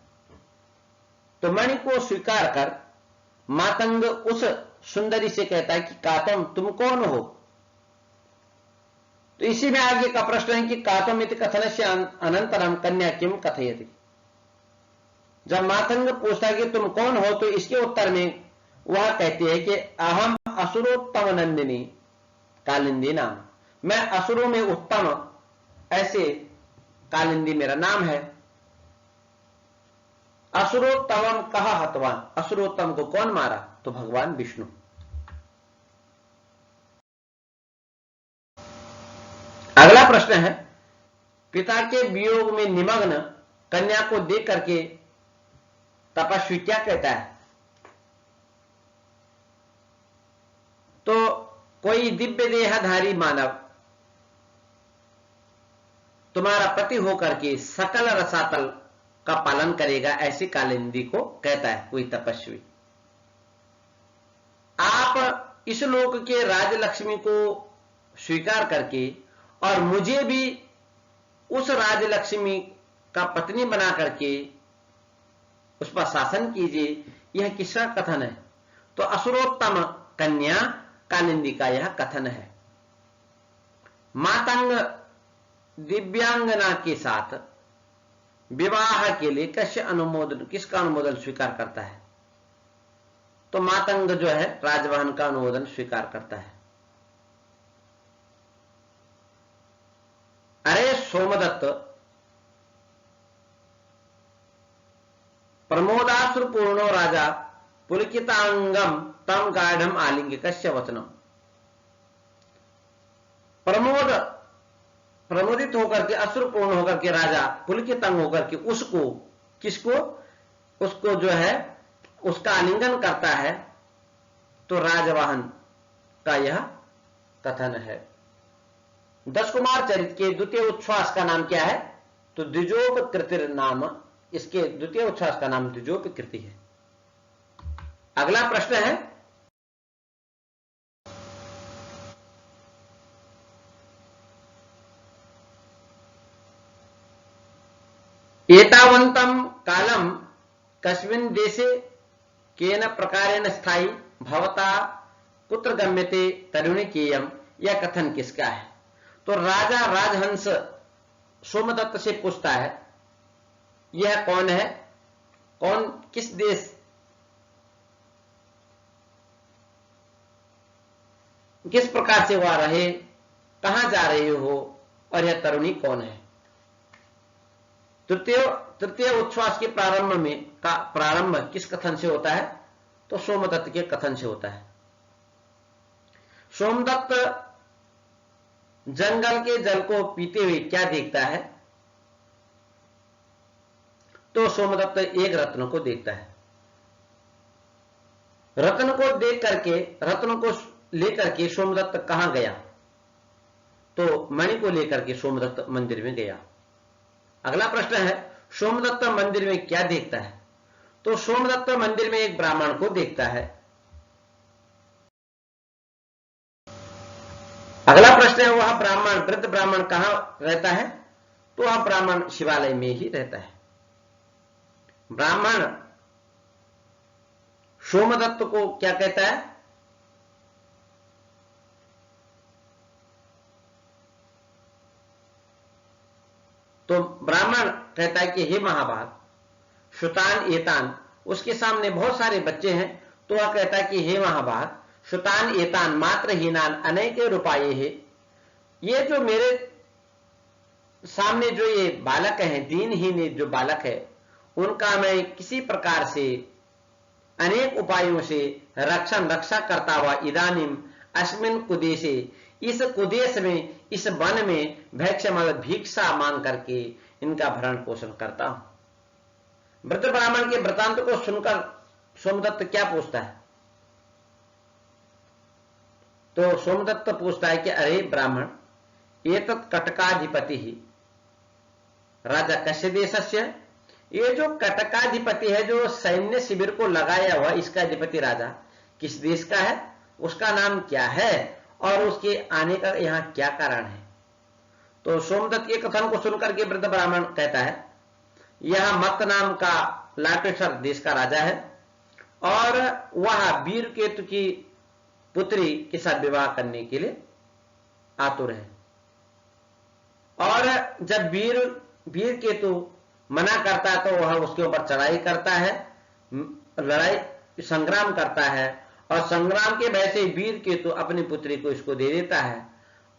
तो मणि को स्वीकार कर मातंग उस सुंदरी से कहता है कि कातम तुम कौन हो? तो इसी में आगे का प्रश्न है कि कातम इति कथनस्य अनंतरम कन्या किम कथयति। जब मातंग पूछता है कि तुम कौन हो, तो इसके उत्तर में वह कहती है कि अहम असुरोत्तम नंदिनी कालिंदी नाम, मैं असुरों में उत्तम, ऐसे कालिंदी मेरा नाम है। असुरोत्तम कहा हतवान, असुरोत्तम को कौन मारा? तो भगवान विष्णु। अगला प्रश्न है, पिता के वियोग में निमग्न कन्या को देख करके तपस्वी क्या कहता है? तो कोई दिव्य देहधारी मानव तुम्हारा पति होकर के सकल रसातल का पालन करेगा, ऐसी कालिंदी को कहता है कोई तपस्वी। आप इस लोक के राजलक्ष्मी को स्वीकार करके और मुझे भी उस राजलक्ष्मी का पत्नी बना करके उस पर शासन कीजिए, यह किसका कथन है? तो असुरोत्तम कन्या कालिंदी का यह कथन है। मातंग दिव्यांगना के साथ विवाह के लिए किसका अनुमोदन स्वीकार करता है? तो मातंग जो है राजवाहन का अनुमोदन स्वीकार करता है। अरे सोमदत्त, प्रमोदाश्रुपूर्णो राजा पुलकितांगम तम गाढ़म आलिंग कस्य वचनम। प्रमोदित होकर के, अश्रुपूर्ण होकर के राजा पुलकितांग होकर के उसको, किसको? उसको जो है उसका आलिंगन करता है। तो राजवाहन का यह कथन है। दश कुमार चरित के द्वितीय उच्छ्वास का नाम क्या है? तो द्विजोपकृतिर नाम, इसके द्वितीय उच्छ्वास का नाम द्विजोपकृति है। अगला प्रश्न है, एतावन्तं कालम कस्मिन् देशे केन प्रकारेण स्थायी भवता कुत्र गम्यते तरुणिकेयम, यह कथन किसका है? तो राजा राजहंस सोमदत्त से पूछता है, यह कौन है? कौन, किस देश, किस प्रकार से वह रहे, कहां जा रहे हो, और यह तरुणी कौन है? तृतीय उच्छ्वास के प्रारंभ किस कथन से होता है? तो सोमदत्त के कथन से होता है। सोमदत्त जंगल के जल को पीते हुए क्या देखता है? तो सोमदत्त एक रत्न को देखता है। रत्न को देख करके, रत्न को लेकर के सोमदत्त कहां गया? तो मणि को लेकर के सोमदत्त मंदिर में गया। अगला प्रश्न है, सोमदत्त मंदिर में क्या देखता है? तो सोमदत्त मंदिर में एक ब्राह्मण को देखता है। अगला प्रश्न है, वह ब्राह्मण, वृद्ध ब्राह्मण कहां रहता है? तो वह ब्राह्मण शिवालय में ही रहता है। ब्राह्मण सोमदत्त को क्या कहता है? तो ब्राह्मण कहता है कि हे महाभाग, शुतान एतान, उसके सामने बहुत सारे बच्चे हैं, तो वह कहता है कि हे महाभाग, शुतान एतान मात्र हीनान अनेक रूपाये है, ये जो मेरे सामने जो ये बालक हैं, दीनहीन जो बालक है, उनका मैं किसी प्रकार से अनेक उपायों से रक्षा करता हुआ इदानीम अस्मिन कुदेशे, इस कुदेश में, इस वन में भिक्षा मांग करके इनका भरण पोषण करता हूं। वृद्ध ब्राह्मण के वृतांत को सुनकर सोमदत्त क्या पूछता है? तो सोमदत्त पूछता है कि अरे ब्राह्मण, एतत् कटकाधिपति ही राजा कस्य देशस्य, ये जो कटकाधिपति है, जो सैन्य शिविर को लगाया हुआ, इसका अधिपति राजा किस देश का है, उसका नाम क्या है और उसके आने का यहां क्या कारण है। तो सोमदत्त के कथन को सुनकर के वृद्ध ब्राह्मण कहता है, यह मत्त नाम का लाटेश्वर देश का राजा है और वह वीर केतु की पुत्री के साथ विवाह करने के लिए आतुर है। और जब वीर केतु मना करता है तो वह उसके ऊपर चढ़ाई करता है, लड़ाई संग्राम करता है और संग्राम के भय से वीर केतु अपनी पुत्री को इसको दे देता है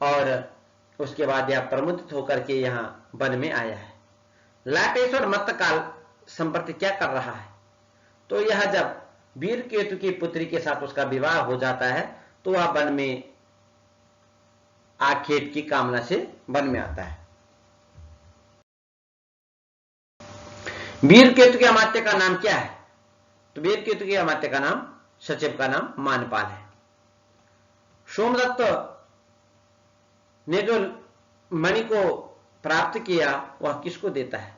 और उसके बाद यह प्रमुदित होकर के यहां वन में आया है। लाटेश्वर मत्तकाल संप्रति क्या कर रहा है, तो यह जब वीर केतु की पुत्री के साथ उसका विवाह हो जाता है तो वह वन में आखेट की कामना से वन में आता है। वीर केतु के अमात्य का नाम क्या है, तो वीर केतु के अमात्य का नाम, सचिव का नाम मानपाल है। सोमदत्त ने जो मणि को प्राप्त किया वह किसको देता है,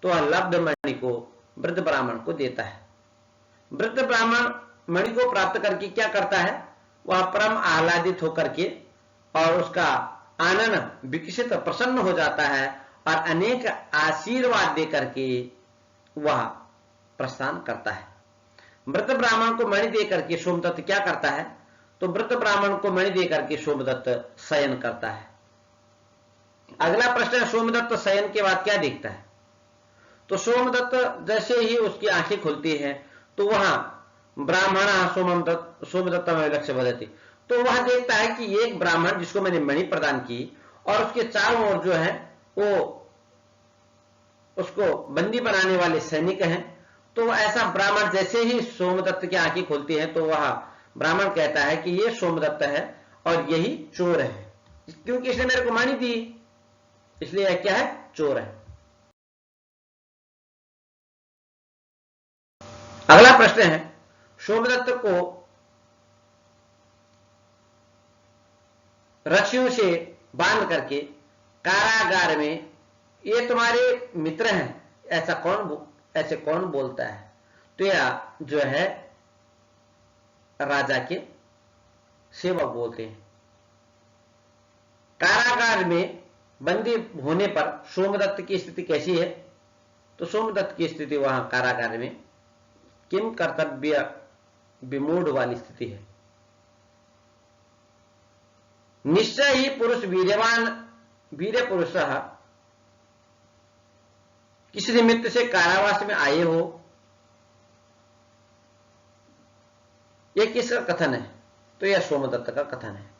तो वह लब्ध मणि को वृद्ध ब्राह्मण को देता है। वृद्ध ब्राह्मण मणि को प्राप्त करके क्या करता है, वह परम आह्लादित होकर के और उसका आनंद विकसित प्रसन्न हो जाता है और अनेक आशीर्वाद देकर के वह प्रस्थान करता है। वृद्ध ब्राह्मण को मणि देकर के सोमदत्त क्या करता है, तो वृद्ध ब्राह्मण को मणि देकर के सोमदत्त शयन करता है। अगला प्रश्न है, सोमदत्त शयन के बाद क्या देखता है, तो सोमदत्त जैसे ही उसकी आंखें खुलती हैं तो वहां ब्राह्मण सोमदत्त में लक्ष्य बदलती, तो वह देखता है कि एक ब्राह्मण जिसको मैंने मणि प्रदान की और उसके चारों ओर जो है वो उसको बंदी बनाने वाले सैनिक हैं। तो ऐसा ब्राह्मण जैसे ही सोमदत्त की आंखें खुलती हैं तो वह ब्राह्मण कहता है कि ये सोमदत्त है और यही चोर है, क्योंकि इसने मेरे को मणि दी, इसलिए यह क्या है, चोर है। अगला प्रश्न है, सोमदत्त को रस्सियों से बांध करके कारागार में, ये तुम्हारे मित्र हैं, ऐसे कौन बोलता है, तो यह जो है राजा के सेवक बोलते हैं। कारागार में बंदी होने पर सोमदत्त की स्थिति कैसी है, तो सोमदत्त की स्थिति वहां कारागार में किम कर्तव्य विमूढ़ वाली स्थिति है। निश्चय ही पुरुष वीर पुरुष किसी निमित्त से कारावास में आए हो, यह किसका कथन है, तो यह सोमदत्त का कथन है।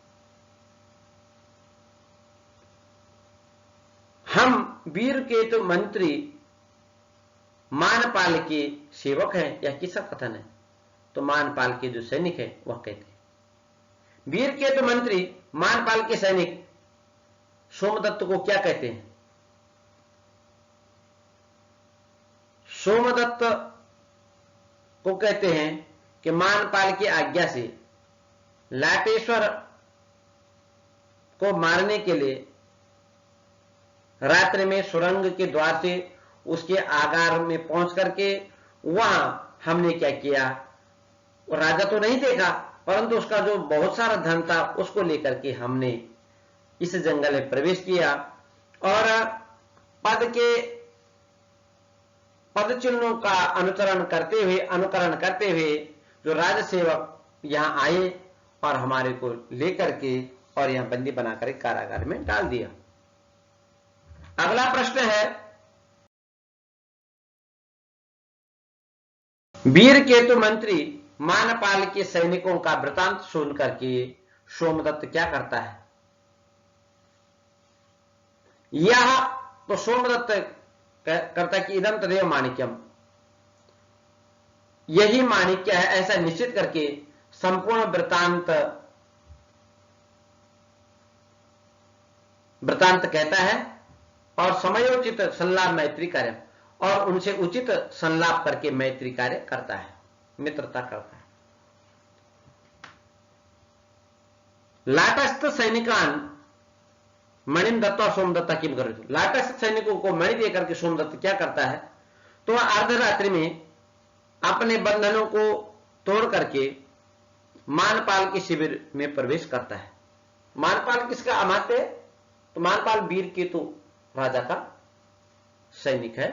हम वीर केतु मंत्री मानपाल के सेवक हैं, यह किसका कथन है, तो मानपाल के जो सैनिक है वह कहते हैं। वीर केतु मंत्री मानपाल के सैनिक सोमदत्त को क्या कहते हैं, सोमदत्त को कहते हैं कि मानपाल की आज्ञा से लाटेश्वर को मारने के लिए रात्रि में सुरंग के द्वार से उसके आगार में पहुंच करके वहां हमने क्या किया, राजा तो नहीं देखा परंतु उसका जो बहुत सारा धन था उसको लेकर के हमने इस जंगल में प्रवेश किया और पद चिन्हों का अनुकरण करते हुए जो राजसेवक यहां आए और हमारे को लेकर के और यहां बंदी बनाकर कारागार में डाल दिया। अगला प्रश्न है, वीर केतु मंत्री मानपाल के सैनिकों का वृतांत सुन करके सोमदत्त क्या करता है, यह तो सोमदत्त करता कि इदम तदेव माणिक्यम, यही माणिक्य है, ऐसा निश्चित करके संपूर्ण वृतांत कहता है और समयोचित संलाप मैत्री कार्य, और उनसे उचित संलाप करके मैत्री कार्य करता है, मित्रता करता है। लाटस्थ सैनिकान मणिम दत्ता सोमदत्ता किम कर, लाटस्थ सैनिकों को मणि देकर के सोमदत्त क्या करता है, तो वह अर्धरात्रि में अपने बंधनों को तोड़ करके मानपाल के शिविर में प्रवेश करता है। मानपाल किसका अमात्य है, तो मानपाल वीर केतु राजा का सैनिक है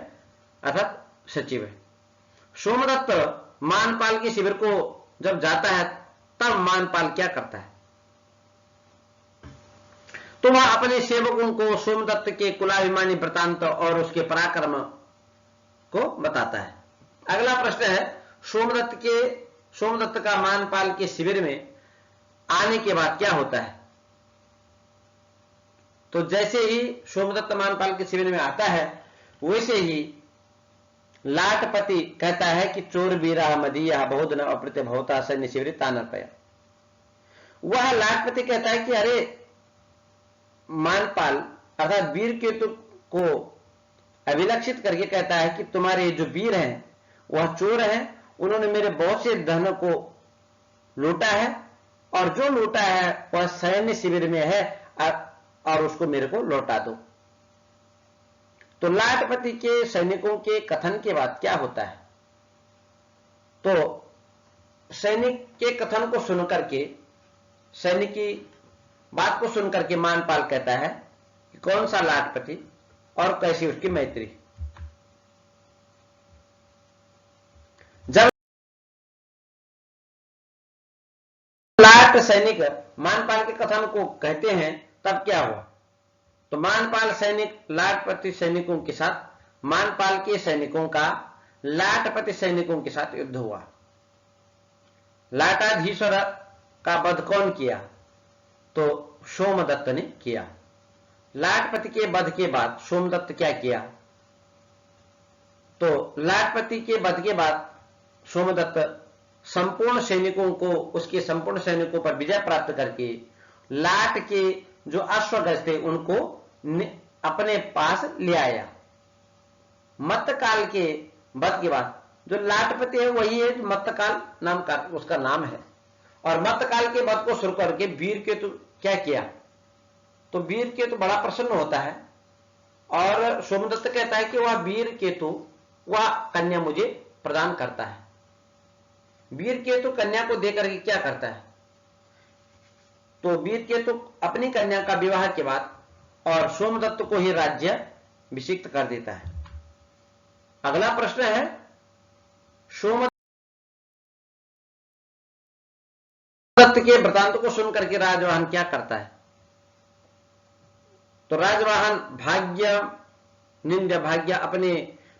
अर्थात सचिव है। सोमदत्त मानपाल के शिविर को जब जाता है तब मानपाल क्या करता है, तो वह अपने सेवकों को सोमदत्त के कुलाभिमानी वृतांत और उसके पराक्रम को बताता है। अगला प्रश्न है, सोमदत्त का मानपाल के शिविर में आने के बाद क्या होता है। तो जैसे ही सोमदत्त मानपाल के शिविर में आता है वैसे ही लाटपति कहता है कि चोर वीरा मदीया बहुत न अप्रत्य भवता सैन्य शिविर तानर्पया। वह लाटपति कहता है कि अरे मानपाल अर्थात वीर केतु को अभिलक्षित करके कहता है कि तुम्हारे जो वीर हैं वह चोर हैं, उन्होंने मेरे बहुत से धन को लूटा है और जो लूटा है वह सैन्य शिविर में है और उसको मेरे को लौटा दो। तो लाटपति के सैनिकों के कथन के बाद क्या होता है, तो सैनिक के कथन को सुनकर के, सैनिक की बात को सुनकर के मानपाल कहता है कि कौन सा लाटपति और कैसी उसकी मैत्री। जब लाट सैनिक मानपाल के कथन को कहते हैं तब क्या हुआ, तो मानपाल सैनिक लाटपति सैनिकों के साथ, मानपाल के सैनिकों का लाटपति सैनिकों के साथ युद्ध हुआ। लाटाधीश्वर का वध कौन किया, तो सोमदत्त ने किया। लाटपति के वध के बाद सोमदत्त क्या किया, तो लाटपति के वध के बाद सोमदत्त संपूर्ण सैनिकों को, उसके संपूर्ण सैनिकों पर विजय प्राप्त करके लाट के जो अश्वगज थे उनको अपने पास ले आया। मत्तकाल के वध के बाद जो लाटपति है वही है मत्तकाल नाम का उसका नाम है, और मत्तकाल के वध को शुरू करके वीर केतु क्या किया, तो वीर केतु बड़ा प्रसन्न होता है और सोमदत्त कहता है कि वह वीर केतु वह कन्या मुझे प्रदान करता है। वीर केतु कन्या को देकर के क्या करता है, तो वीर केतु अपनी कन्या का विवाह के बाद और सोमदत्त को ही राज्य अभिषिक्त कर देता है। अगला प्रश्न है, सोमदत्त के वृतांत को सुनकर के राजवाहन क्या करता है, तो राजवाहन अपने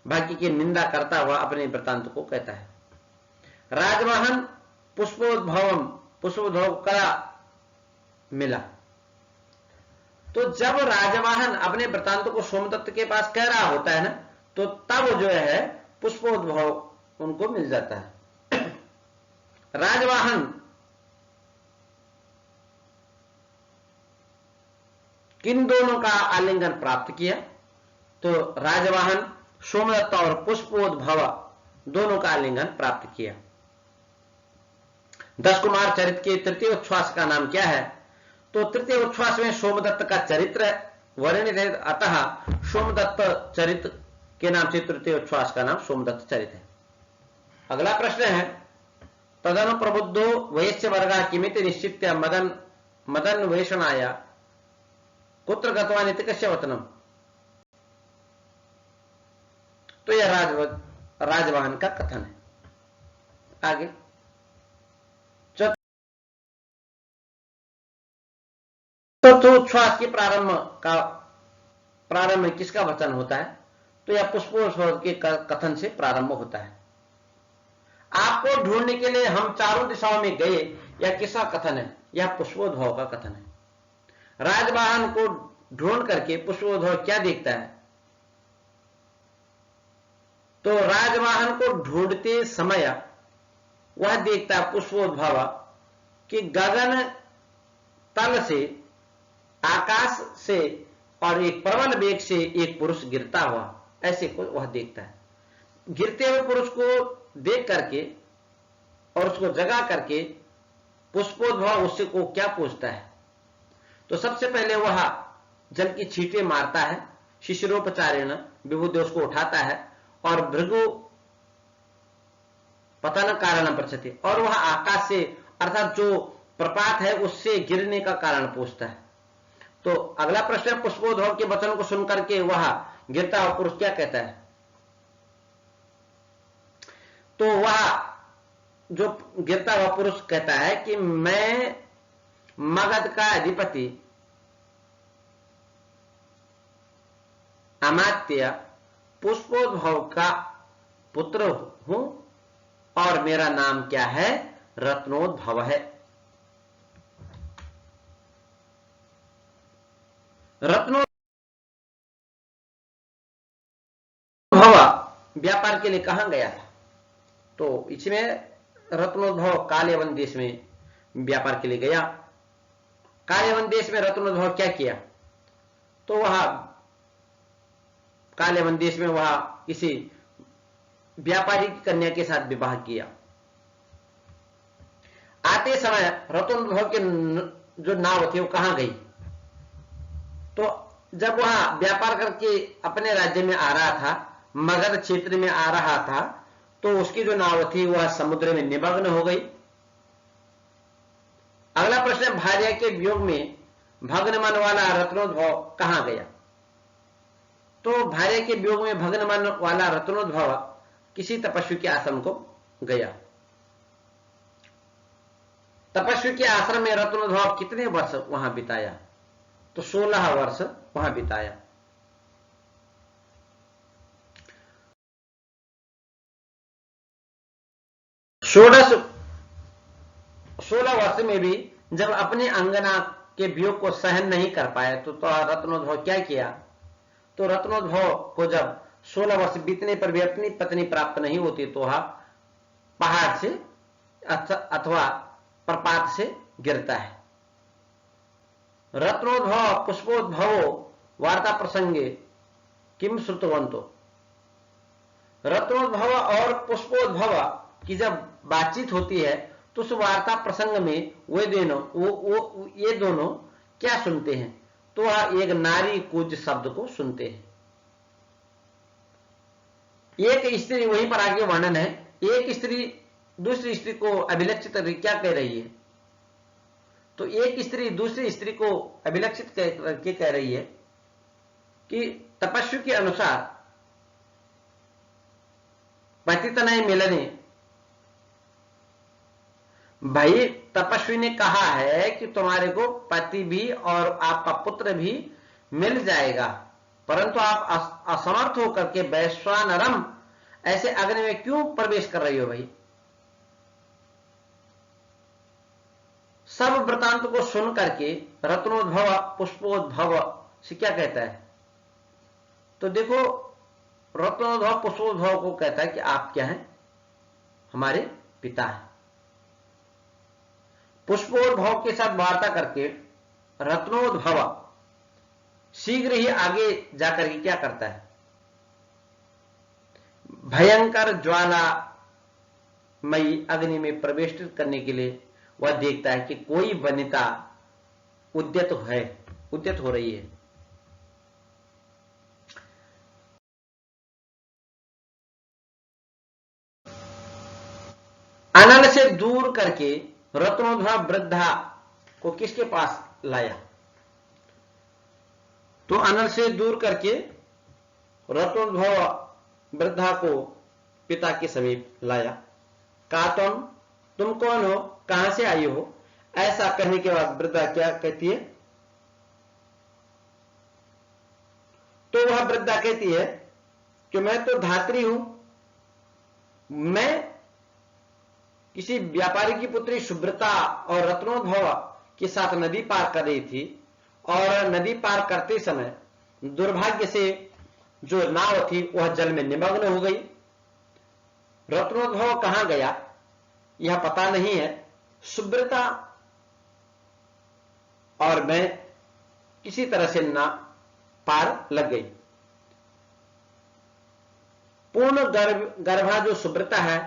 भाग्य की निंदा करता हुआ अपने वृतांत को कहता है। राजवाहन पुष्पोद्भव का मिला, तो जब राजवाहन अपने वृतांत को सोमदत्त के पास कह रहा होता है ना, तो तब जो है पुष्पोद्भव उनको मिल जाता है। राजवाहन किन दोनों का आलिंगन प्राप्त किया, तो राजवाहन सोमदत्त और पुष्पोद्भव दोनों का आलिंगन प्राप्त किया। 10 कुमार चरित्र के तृतीय उच्छ्वास का नाम क्या है, तो तृतीय उच्छ्वास में सोमदत्त का चरित्र वर्णित है, अतः सोमदत्त चरित्र के नाम से तृतीय उच्छ्वास का नाम सोमदत्त चरित्र है। अगला प्रश्न है, तदनु प्रबुद्धो वैश्य वर्गा किमिति निश्चित्य मदन वेषणाय कुत्र गतवान इति कस्य वचनम। तो यह राजवाहन का कथन है। आगे चतुर्थोच्छ्वास के प्रारंभ में किसका वचन होता है, तो यह पुष्पोद्भव के कथन से प्रारंभ होता है। आपको ढूंढने के लिए हम चारों दिशाओं में गए, यह किसका कथन है, यह पुष्पोद्भव का कथन है। राजवाहन को ढूंढ करके पुष्पोद्भव क्या देखता है, तो राजवाहन को ढूंढते समय वह देखता है पुष्पोद्भव कि गगन तल से, आकाश से और एक प्रबल वेग से एक पुरुष गिरता हुआ, ऐसे को वह देखता है। गिरते हुए पुरुष को देख करके और उसको जगा करके पुष्पोद्भव उससे को क्या पूछता है, तो सबसे पहले वह जल की छींटे मारता है, शिशिरोपचारेण विभुदेव उसको उठाता है और भृगु पतन कारण पृच्छति, और वह आकाश से अर्थात जो प्रपात है उससे गिरने का कारण पूछता है। तो अगला प्रश्न, पुष्पोद्भव के वचन को सुनकर के वह गिरता हुआ पुरुष क्या कहता है? तो वह जो गिरता हुआ पुरुष कहता है कि मैं मगध का अधिपति अमात्य पुष्पोद्भव का पुत्र हूं और मेरा नाम क्या है? रत्नोद्भव है। रत्नोद्भव व्यापार के लिए कहां गया था? तो इसमें रत्नोद्भव काल्यवन देश में व्यापार के लिए गया। काल्यवन देश में रत्नोद्भव क्या किया? तो वह काल्यवन देश में वह किसी व्यापारी की कन्या के साथ विवाह किया। आते समय रत्नोद्भव के जो नाव थी वो कहां गई? तो जब वह व्यापार करके अपने राज्य में आ रहा था, मगध क्षेत्र में आ रहा था, तो उसकी जो नाव थी वह समुद्र में निमग्न हो गई। अगला प्रश्न, भार्या के वियोग में भग्न मन वाला रत्नोद्भव कहां गया? तो भार्या के वियोग में भग्न मन वाला रत्नोद्भव किसी तपस्वी के आश्रम को गया। तपस्वी के आश्रम में रत्नोद्भव कितने वर्ष वहां बिताया? तो 16 वर्ष वहां बिताया। षोडश 16 वर्ष में भी जब अपने अंगना के वियोग को सहन नहीं कर पाए तो रत्नोद्भव क्या किया? तो रत्नोद्भव को जब 16 वर्ष बीतने पर भी अपनी पत्नी प्राप्त नहीं होती तो वह पहाड़ से अथवा प्रपात से गिरता है। रत्नोद्भव पुष्पोद्भवो वार्ता प्रसंगे किम श्रुतवंतो। रत्नोद्भव और पुष्पोद्भव की जब बातचीत होती है तो उस वार्ता प्रसंग में ये दोनों क्या सुनते हैं? तो वह एक नारी कुज शब्द को सुनते हैं। एक स्त्री, वहीं पर आगे वर्णन है, एक स्त्री दूसरी स्त्री को अभिलक्षित क्या कह रही है? तो एक स्त्री दूसरी स्त्री को अभिलक्षित करके कह रही है कि तपस्वी के अनुसार पतितनय मिलने, भाई तपस्वी ने कहा है कि तुम्हारे को पति भी और आपका पुत्र भी मिल जाएगा, परंतु आप असमर्थ होकर के वैश्वानरम ऐसे अग्नि में क्यों प्रवेश कर रही हो? भाई सब वृतांत को सुन करके रत्नोद्भव पुष्पोद्भव से क्या कहता है? तो देखो, रत्नोद्भव पुष्पोद्भव को कहता है कि आप क्या हैं? हमारे पिता हैं। पुष्पोद्भव के साथ वार्ता करके रत्नोद्भव शीघ्र ही आगे जाकर के क्या करता है? भयंकर ज्वालामयी अग्नि में प्रवेश करने के लिए वह देखता है कि कोई वनिता उद्यत हो रही है। अनल से दूर करके रत्नोद्भव वृद्धा को किसके पास लाया? तो अनल से दूर करके रत्नोद्भव वृद्धा को पिता के समीप लाया। कहा, तुम कौन हो? कहां से आई हो? ऐसा कहने के बाद वृद्धा क्या कहती है? तो वह वृद्धा कहती है कि मैं तो धात्री हूं, मैं किसी व्यापारी की पुत्री सुब्रता और रत्नोद्भव के साथ नदी पार कर रही थी और नदी पार करते समय दुर्भाग्य से जो नाव थी वह जल में निमग्न हो गई। रत्नोद्भव कहां गया यह पता नहीं है। सुब्रता और मैं किसी तरह से ना पार लग गई। पूर्ण गर्भा जो सुब्रता है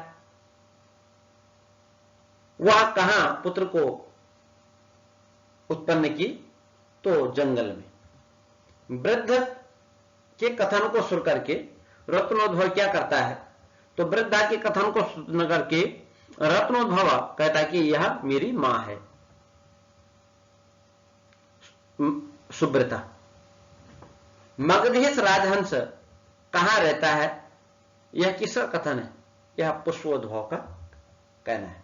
वह कहां पुत्र को उत्पन्न की? तो जंगल में। वृद्ध के कथन को सुन करके रत्नोद्भव क्या करता है? तो वृद्धा के कथन को सुन करके रत्नोद्भव कहता है कि यह मेरी मां है सुब्रता। मगधेश राजहंस कहां रहता है? यह किसका कथन है? यह पुष्पोद्भव का कहना है।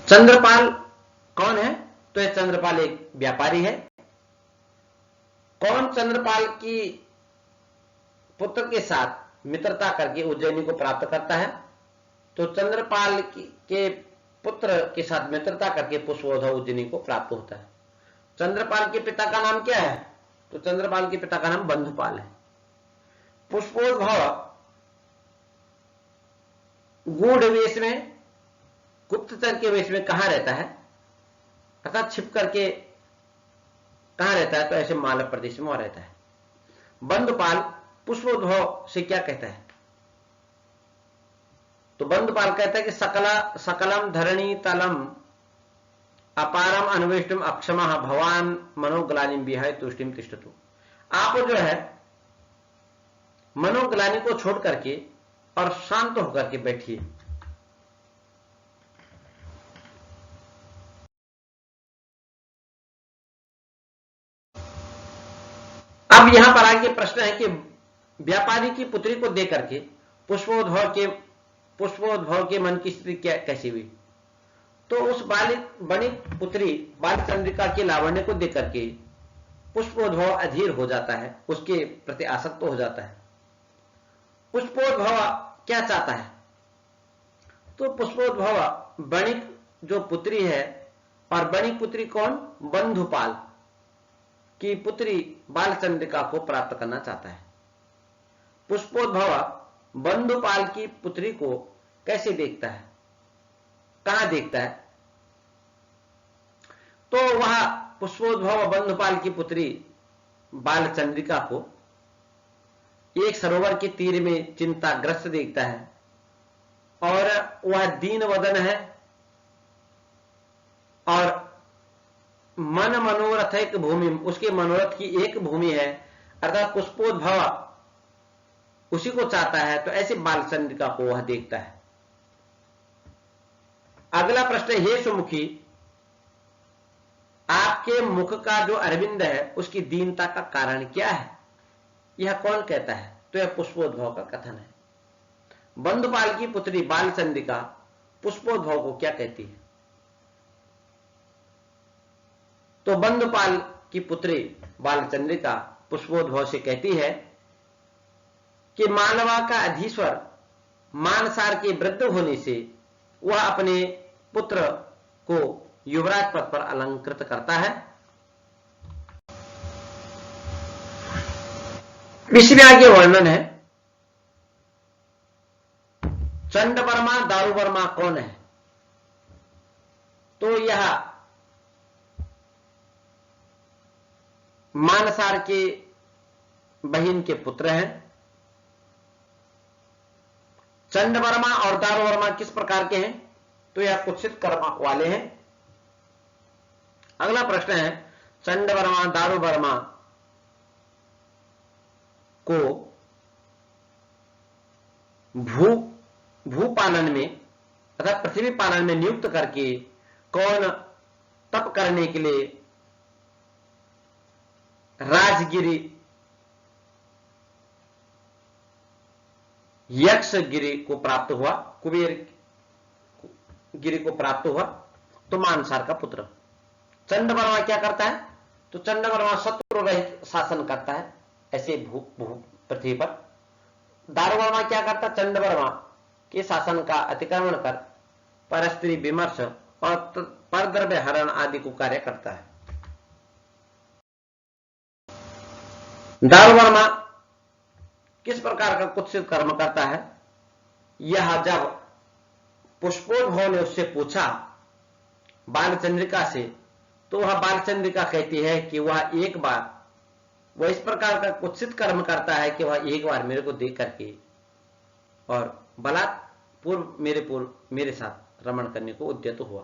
चंद्रपाल कौन है? तो यह चंद्रपाल एक व्यापारी है। कौन चंद्रपाल की पुत्र के साथ मित्रता करके उज्जैनी को प्राप्त करता है? तो चंद्रपाल के पुत्र के साथ मित्रता करके पुष्पोद्भव उज्जैनी को प्राप्त होता है। चंद्रपाल के पिता का नाम क्या है? तो चंद्रपाल के पिता का नाम बंधुपाल है। पुष्पोद्भव गूढ़ वेश में, गुप्तचर के वेश में कहां रहता है? अर्थात छिप करके कहां रहता है? तो ऐसे मालव प्रदेश में रहता है। बंधुपाल पुष्पोद्भव से क्या कहता है? तो बंधुपाल कहता है कि सकलम धरणी तलम अपारम अन्वेष्टम अक्षमः भवान मनोग्लानिम विहाय तुष्टिम तिष्ठतु। आप जो है मनोग्लानि को छोड़ करके और शांत होकर के बैठिए। अब यहां पर आगे प्रश्न है कि व्यापारी की पुत्री को देकर के पुष्पोद्भव के मन की स्थिति कैसी हुई? तो उस बणिक पुत्री बालचंद्रिका के लावण्य को देकर के पुष्पोद्भव अधीर हो जाता है, उसके प्रति आसक्त हो जाता है। पुष्पोद्भव क्या चाहता है? तो पुष्पोद्भव बणिक जो पुत्री है, और बणिक पुत्री कौन? बंधुपाल की पुत्री बालचंद्रिका को प्राप्त करना चाहता है। पुष्पोद्भव बंधुपाल की पुत्री को कैसे देखता है? कहां देखता है? तो वह पुष्पोद्भव बंधुपाल की पुत्री बालचंद्रिका को एक सरोवर के तीर में चिंताग्रस्त देखता है, और वह दीन वदन है, और मन मनोरथ एक भूमि, उसके मनोरथ की एक भूमि है, अर्थात पुष्पोद्भव उसी को चाहता है। तो ऐसे बालचंद्रिका को वह देखता है। अगला प्रश्न, हे सुमुखी, आपके मुख का जो अरविंद है उसकी दीनता का कारण क्या है? यह कौन कहता है? तो यह पुष्पोद्भव का कथन है। बंधुपाल की पुत्री बालचंद्रिका पुष्पोद्भव को क्या कहती है? तो बंधुपाल की पुत्री बालचंद्रिका पुष्पोद्भव से कहती है कि मालवा का अधीश्वर मानसार के वृद्ध होने से वह अपने पुत्र को युवराज पद पर अलंकृत करता है। इसमें आगे वर्णन है, चंडवर्मा दारुवर्मा कौन है? तो यह मानसार के बहन के पुत्र हैं। चंडवर्मा और दारुवर्मा किस प्रकार के हैं? तो यह कुत्सित कर्म वाले हैं। अगला प्रश्न है, चंडवर्मा दारुवर्मा को भूपालन में तथा पृथ्वी पालन में नियुक्त करके कौन तप करने के लिए राजगिरी यक्षगिरी को प्राप्त हुआ, कुबेर गिरी को प्राप्त हुआ? तो मानसार का पुत्र। चंडवर्मा क्या करता है? तो चंडवर्मा शत्रु रहित शासन करता है ऐसे पृथ्वी पर। दारुवर्मा क्या करता? चंडवर्मा के शासन का अतिक्रमण कर परस्त्री विमर्श और परद्रव्य हरण आदि को कार्य करता है। दारुवर्मा किस प्रकार का कुत्सित कर्म करता है? यह जब पुष्पोद्भव ने उससे पूछा बालचंद्रिका से, तो वह बालचंद्रिका कहती है कि वह इस प्रकार का कुत्सित कर्म करता है कि वह एक बार मेरे को देख करके और पूर्व मेरे साथ रमण करने को उद्यत हुआ।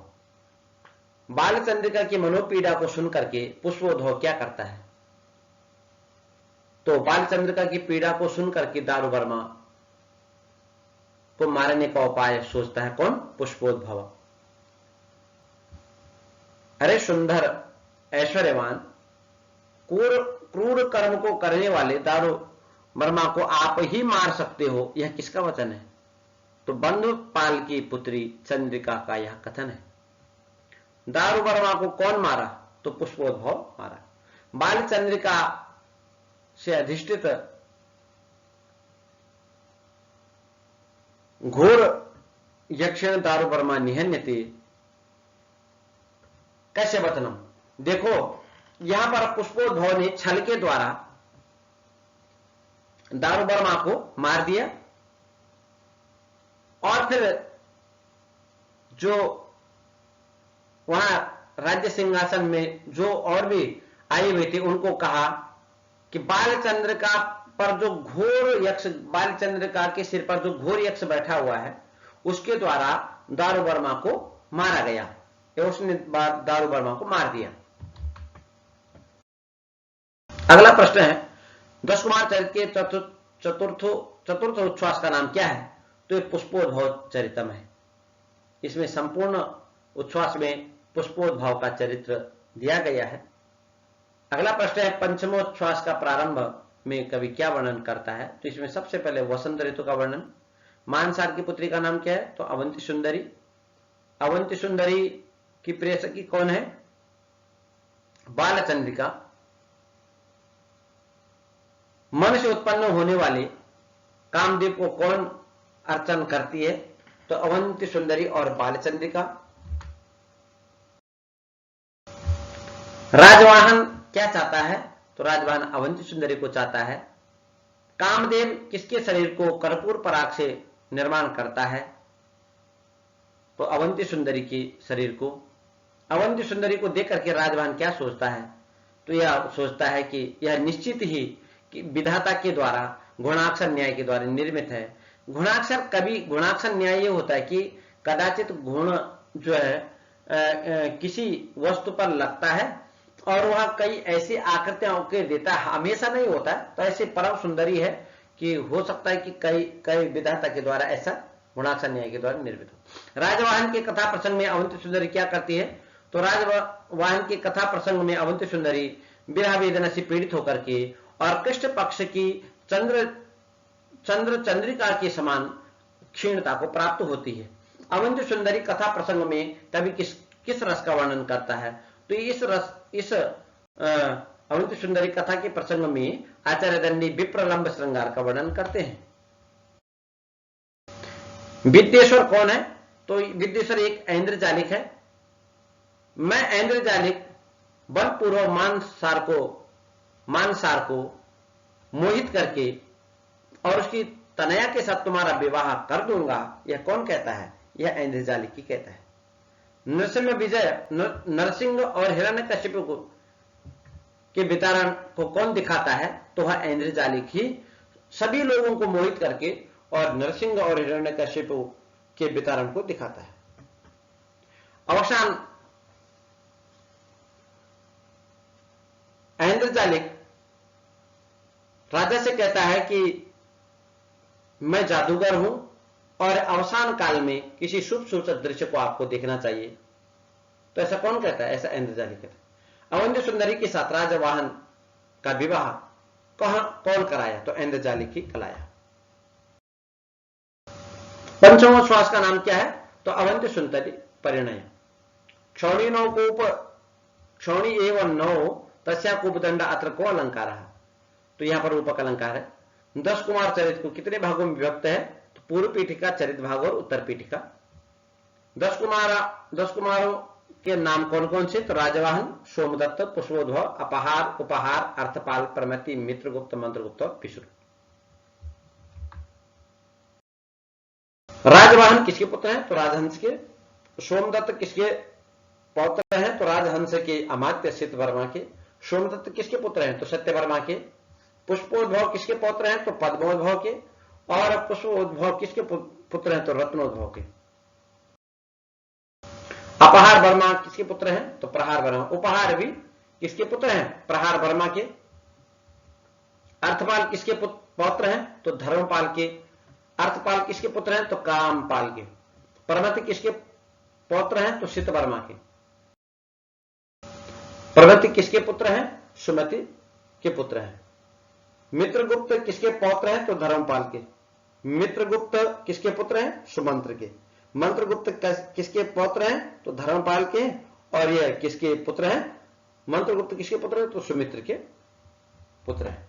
बालचंद्रिका की मनोपीड़ा को सुनकर के पुष्पोद्भव क्या करता है? तो बालचंद्रिका की पीड़ा को सुनकर के दारू वर्मा को मारने का उपाय सोचता है। कौन? पुष्पोद्भव। अरे सुंदर, ऐश्वर्यवान, क्रूर कर्म को करने वाले दारू वर्मा को आप ही मार सकते हो, यह किसका वचन है? तो बंधुपाल की पुत्री चंद्रिका का यह कथन है। दारू वर्मा को कौन मारा? तो पुष्पोद्भव मारा। बालचंद्रिका से अधिष्ठित घोर यक्षिण दारू वर्मा निहन्यते कैसे वचनम। देखो यहां पर पुष्पोद्भव ने छल के द्वारा दारू वर्मा को मार दिया और फिर जो वहां राज्य सिंहासन में जो और भी आए हुए थे उनको कहा कि बालचंद्रिका पर जो घोर यक्ष, बालचंद्रिका के सिर पर जो घोर यक्ष बैठा हुआ है उसके द्वारा दारू वर्मा को मारा गया। उसने दारू वर्मा को मार दिया। अगला प्रश्न है, 10 कुमार चरित्र के चतुर्थ उच्छ्वास का नाम क्या है? तो ये पुष्पोद्भव चरितम है। इसमें संपूर्ण उच्छ्वास में पुष्पोद्भव का चरित्र दिया गया है। अगला प्रश्न है, पंचमोच्छ्वास का प्रारंभ में कवि क्या वर्णन करता है? तो इसमें सबसे पहले वसंत ऋतु का वर्णन। मानसार की पुत्री का नाम क्या है? तो अवंती सुंदरी। अवंती सुंदरी की प्रेषकी कौन है? बालचंद्रिका। मन से उत्पन्न होने वाले कामदेव को कौन अर्चन करती है? तो अवंती सुंदरी और बालचंद्रिका। राजवाहन क्या चाहता है? तो राजवाहन अवंती सुंदरी को चाहता है। कामदेव किसके शरीर को कर्पूर पराग से निर्माण करता है? तो अवंती सुंदरी के शरीर को। अवंती सुंदरी को देख करके राजवाहन क्या सोचता है? तो यह सोचता है कि यह निश्चित ही कि विधाता के द्वारा गुणाक्षर न्याय के द्वारा निर्मित है। गुणाक्षर न्याय ये होता है कि कदाचित गुण जो है किसी वस्तु पर लगता है और वह कई ऐसी आकृतियां के देता है, हमेशा नहीं होता है। तो ऐसे परम सुंदरी है कि हो सकता है कि कई विधाता के द्वारा ऐसा गुणाक्षर न्याय के द्वारा निर्मित हो। राजवाहन के कथा प्रसंग में अवंती सुंदरी क्या करती है? तो राजवाहन के कथा प्रसंग में अवंती सुंदरी विरह वेदना से पीड़ित होकर के और कृष्ण पक्ष की चंद्रिका के समान क्षीणता को प्राप्त होती है। अवंती सुंदरी कथा प्रसंग में कवि किस रस का वर्णन करता है? तो इस अवंती सुंदरी कथा के प्रसंग में आचार्य दंडी विप्रलंब श्रृंगार का वर्णन करते हैं। विद्येश्वर कौन है? तो विद्येश्वर एक ऐन्द्रजालिक है। मैं ऐन्द्रजालिक बलपूर्वक मानसार को मोहित करके और उसकी तनया के साथ तुम्हारा विवाह कर दूंगा। यह कौन कहता है? यह ऐन्द्रजालिक ही कहता है। नरसिंह और हिरण्यकशिपु के वितरण को कौन दिखाता है? तो वह ऐन्द्रजालिक ही सभी लोगों को मोहित करके और नरसिंह और हिरण्यकशिपु के वितरण को दिखाता है। अवसान ऐन्द्रजालिक राजा से कहता है कि मैं जादूगर हूं और अवसान काल में किसी शुभ सूचक दृश्य को आपको देखना चाहिए। तो ऐसा कौन कहता है? ऐसा ऐन्द्रजालिक कहता है। अवंती सुंदरी के साथ राजवाहन का विवाह कौन कराया? तो ऐन्द्रजालिक ही कराया। पंचमोच्छ्वास का नाम क्या है? तो अवंती सुंदरी परिणय। क्षौणी एवं नौ तस्या कुपदंड अत्र को अलंकार है। तो यहां पर रूपक अलंकार है। 10 कुमार चरित्र को कितने भागों में विभक्त है? तो पूर्व पीठिका, चरित्र भाग और उत्तर पीठिका। 10 कुमारों के नाम कौन कौन से? तो राजवाहन, सोमदत्त, पुष्पोद्भव, अपहार, उपहार, अर्थपाल, प्रमति, मित्रगुप्त, मंत्रगुप्त और पिशुर। राजवाहन किसके पुत्र हैं? तो राजहंस के। सोमदत्त किसके पौत्र हैं? तो राजहंस के अमात्य सिद्धवर्मा के। सोमदत्त किसके पुत्र हैं? तो सत्यवर्मा के। पुष्पोद्भव किसके पौत्र हैं? तो पद्मोद्भव के। और पुष्पोद्भव किसके पुत्र हैं? तो रत्नोद्भव के। अपहार वर्मा किसके पुत्र हैं? तो प्रहार वर्मा। उपहार भी किसके पुत्र हैं? प्रहार वर्मा के। अर्थपाल किसके पौत्र हैं? तो धर्मपाल के। अर्थपाल किसके पुत्र हैं? तो कामपाल के। प्रवृत्ति किसके पौत्र हैं? तो शीतवर्मा के। प्रवृत्ति किसके पुत्र हैं? सुमति के पुत्र हैं। मित्रगुप्त किसके पौत्र हैं? तो धर्मपाल के। मित्रगुप्त किसके पुत्र हैं? सुमंत्र के। मंत्रगुप्त किसके पौत्र हैं? तो धर्मपाल के। और यह किसके पुत्र हैं? मंत्रगुप्त किसके पुत्र हैं? तो सुमित्र के पुत्र हैं।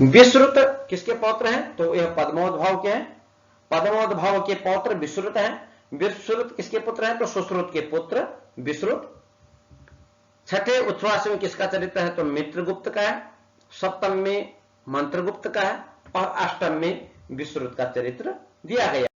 विश्रुत किसके पौत्र हैं? तो यह पद्मोद्भव के हैं। पद्मोद्भव के पौत्र विश्रुत हैं। विश्रुत किसके पुत्र हैं? तो सुश्रुत के पुत्र विश्रुत। छठे उच्छ्वास में किसका चरित्र है? तो मित्रगुप्त का है। सप्तम में मंत्रगुप्त का है और अष्टम में विश्रुत का चरित्र दिया गया।